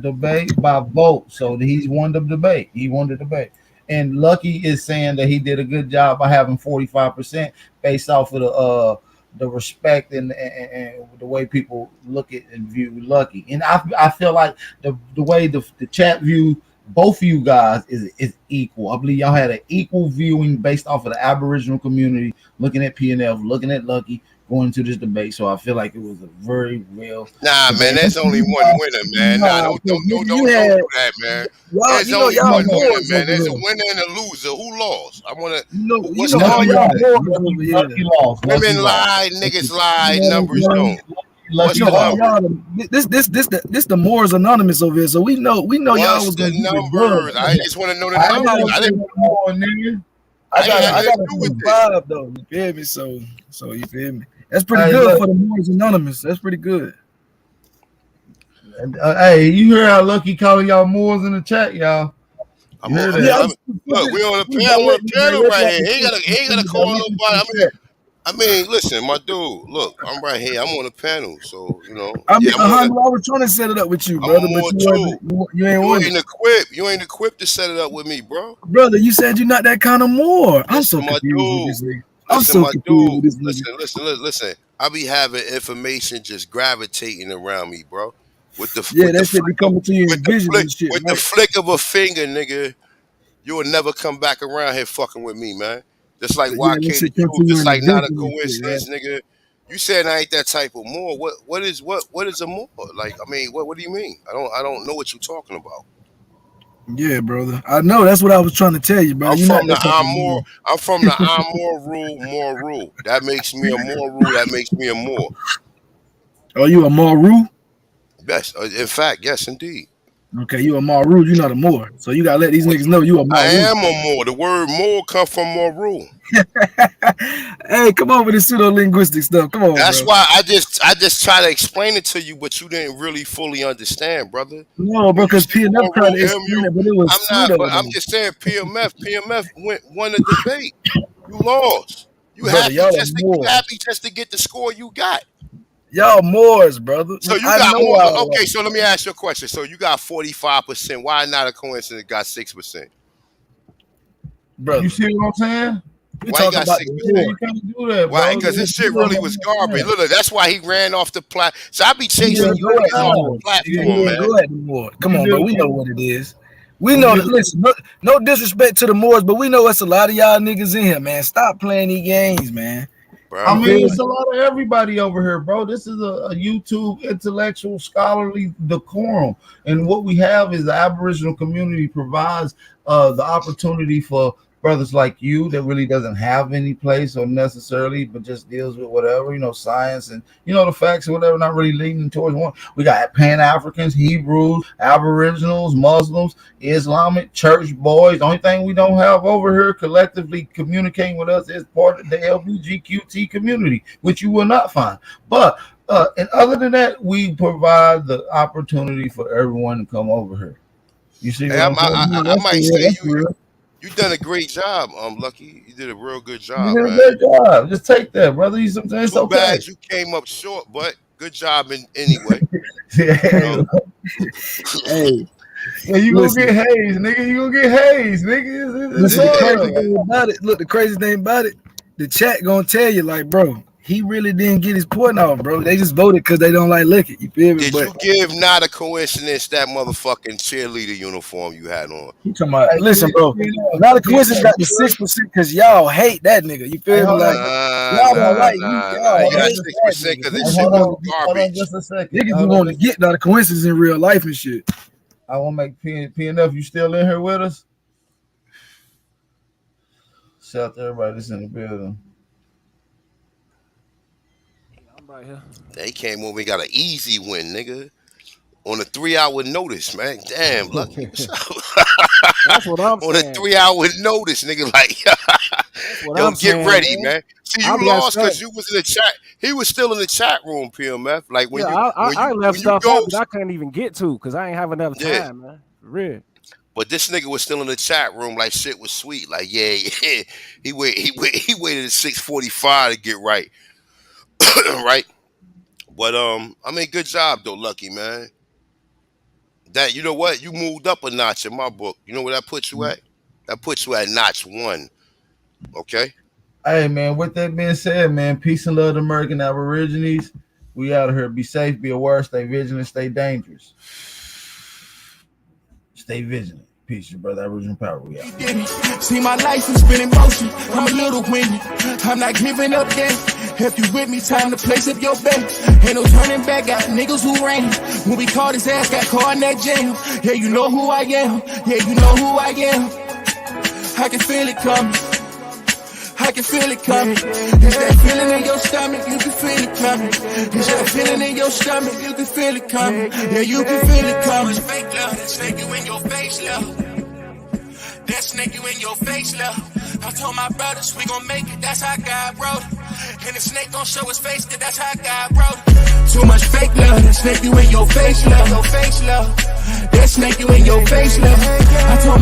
F: debate by vote, so he's won the debate. He won the debate, and Lucky is saying that he did a good job by having 45% based off of the respect and the way people look at and view Lucky. And I feel like the way the chat view both of you guys is equal. I believe y'all had an equal viewing based off of the Aboriginal community, looking at PNF, looking at Lucky, going into this debate. So I feel like it was a very well.
E: Nah, man, there's only one winner, man. Nah, don't do that, man. There's only one winner, man. There's a winner and a loser. Who lost? I want to. What's the
F: lost?
E: Women lie, niggas lie, numbers don't. What's
I: this the Moors Anonymous over here, so we know y'all was
E: the numbers. I just want to know the numbers.
I: I got a 5 though. You feel me? So you feel me? That's pretty good for the Moors Anonymous. That's pretty good.
F: Hey, you hear how Lucky calling y'all Moors in the chat, y'all?
E: Look, we on a panel right here. He ain't gotta call nobody. I mean, listen, my dude. Look, I'm right here. I'm on a panel, so you know.
I: I was trying to set it up with you, brother, but you
E: ain't equipped to set it up with me, bro.
I: Brother, you said you're not that kind of Moor. I'm so confused.
E: Listen. I be having information just gravitating around me, bro.
I: That shit be coming to you in visions and shit.
E: With the flick of a finger, nigga, you will never come back around here fucking with me, man. Just like YK, just like not a coincidence, nigga.
N: You said I ain't that type of Moor. What is a Moor? Like, I mean, what do you mean? I don't know what you're talking about.
I: Yeah, brother. I know that's what I was trying to tell you, bro.
N: I'm
I: You're not
N: from the
I: that type of
N: Amor.
I: man.
N: I'm from the Amor rule. That makes me a Moor rule. That makes me a Moor.
I: Are you a Maru?
N: Yes, in fact, yes, indeed.
I: Okay, you a Maru. You're not a Moor. So you gotta let these niggas know you a
N: I
I: Maru.
N: am a Moor. The word Moor come from Moru.
I: Hey, come on with the pseudo linguistic stuff. Come on,
N: That's
I: bro.
N: why I just try to explain it to you, but you didn't really fully understand, brother.
I: No, bro,
N: When you
I: because
N: say
I: PNF tried to
N: Moru,
I: explain it, but it was
N: I'm not.
I: pseudo,
N: But I'm
I: though.
N: just saying, PMF won a debate. You lost.
I: Brother. Y'all are
N: You
I: Moors.
N: happy just to get the score you got.
I: Y'all Moors, brother.
N: So you
I: I
N: got
I: know
N: more.
I: I
N: Okay, so let me ask you a question. So you got 45%. Why not a coincidence? Got 6%.
I: brother.
F: You see what I'm saying?
I: We
N: Why you
I: talking
N: got
I: about
N: 6%?
I: the
F: Yeah,
I: Moor.
F: you can't do that,
N: Why?
F: bro.
N: Because
F: You
N: this shit
F: do
N: really
F: that,
N: was
F: man.
N: garbage. Look, that's why he ran off the platform. So I be
I: He
N: chasing
I: didn't
N: you
I: go at the
N: niggas off the
I: Moors. He
N: platform,
I: didn't
N: man.
I: go at the Moors. Come
F: You
I: on, bro.
F: just
I: We know what it is. We
F: you
I: know
F: just
I: that. Listen, no disrespect to the Moors, but we know it's a lot of y'all niggas in here, man. Stop playing these games, man.
F: I
N: Bro.
F: mean, it's a lot of everybody over here, bro. This is a YouTube intellectual scholarly decorum, and what we have is the Aboriginal community provides the opportunity for brothers like you that really doesn't have any place or necessarily, but just deals with whatever, science and the facts or whatever, not really leaning towards one. We got Pan Africans, Hebrews, Aboriginals, Muslims, Islamic, church boys. The only thing we don't have over here collectively communicating with us is part of the LGBTQT community, which you will not find. But and other than that, we provide the opportunity for everyone to come over here. You see
N: Hey,
F: what I'm saying?
N: I might say
F: That's real.
N: you done a great job, Lucky. You did a real good
F: You
N: job,
F: did a
N: man.
F: great job. Just take that, brother. You something. It's
N: Too
F: okay.
N: bad you came up short, but good job anyway.
F: Yeah,
I: Hey,
F: yeah, you gonna
I: listen.
F: get hazed, nigga. You gonna get hazed, nigga. It's
I: Listen, the
F: all
I: crazy
F: right.
I: thing about it, look, the crazy thing about it, the chat gonna tell you, like, bro, he really didn't get his point off, bro. They just voted because they don't like Lick It. You feel me?
N: Did
I: But
N: you give not a coincidence that motherfucking cheerleader uniform you had on?
I: he talking about,
F: Hey,
I: listen, bro. Not a coincidence got the 6% because y'all hate that nigga. You
F: Hey,
I: feel me?
F: hold
I: Like,
F: on.
I: y'all don't like me.
N: Nah.
I: Y'all
N: You got
I: hate that
N: 6%
I: nigga.
N: because
F: Hey,
N: this shit was
F: hold on
N: garbage.
F: just a second.
I: Niggas be
F: Hold on
I: wanting to get not a coincidence in real life and shit.
F: I want to make PNF. You still in here with us? Shout out to everybody that's in the building.
J: I'm right here.
N: They came over and got an easy win, nigga. On a 3-hour notice, man. Damn, Lucky. What's up?
J: That's what I'm
N: On a
J: saying.
N: 3-hour notice, nigga. Like,
J: That's what
N: yo,
J: I'm
N: get
J: saying,
N: ready,
J: man.
N: man. See,
J: I
N: you
J: got
N: lost
J: stuck.
N: because you was in the chat. He was still in the chat room, PMF. Like
J: Yeah, I left
N: when you
J: stuff
N: go,
J: out that I couldn't even get to because I ain't have enough
N: yeah.
J: time, man. For real.
N: But this nigga was still in the chat room, like shit was sweet. Like, yeah. He waited at 6:45 to get right, right. But I mean, good job though, Lucky, man. That, you know what? You moved up a notch in my book. You know where that puts you at? That puts you at notch 1. Okay.
F: Hey, man, with that being said, man, peace and love to American Aborigines. We out of here. Be safe, be aware, stay vigilant, stay dangerous. Stay vigilant. Peace, your brother, Aboriginal Power. We out.
C: See, my life has been in motion. I'm a little windy. I'm not giving up yet. If you with me, time to place up your bet. Ain't no turning back. Got niggas who ran. When we caught his ass, got caught in that jam. Yeah, you know who I am. Yeah, you know who I am. I can feel it coming. I can feel it coming. It's that feeling in your stomach, you can feel it coming. It's that feeling in your stomach, you can feel it coming. Yeah, you can feel it coming. Fake love, that snake you in your face, love. That snake you in your face, love. I told my brothers we gon' make it, that's how God wrote it. And the snake gon' show his face, cause that's how God wrote it. Too much fake love, that snake you in your face, love. Your face, love. That snake you in your face, love. I told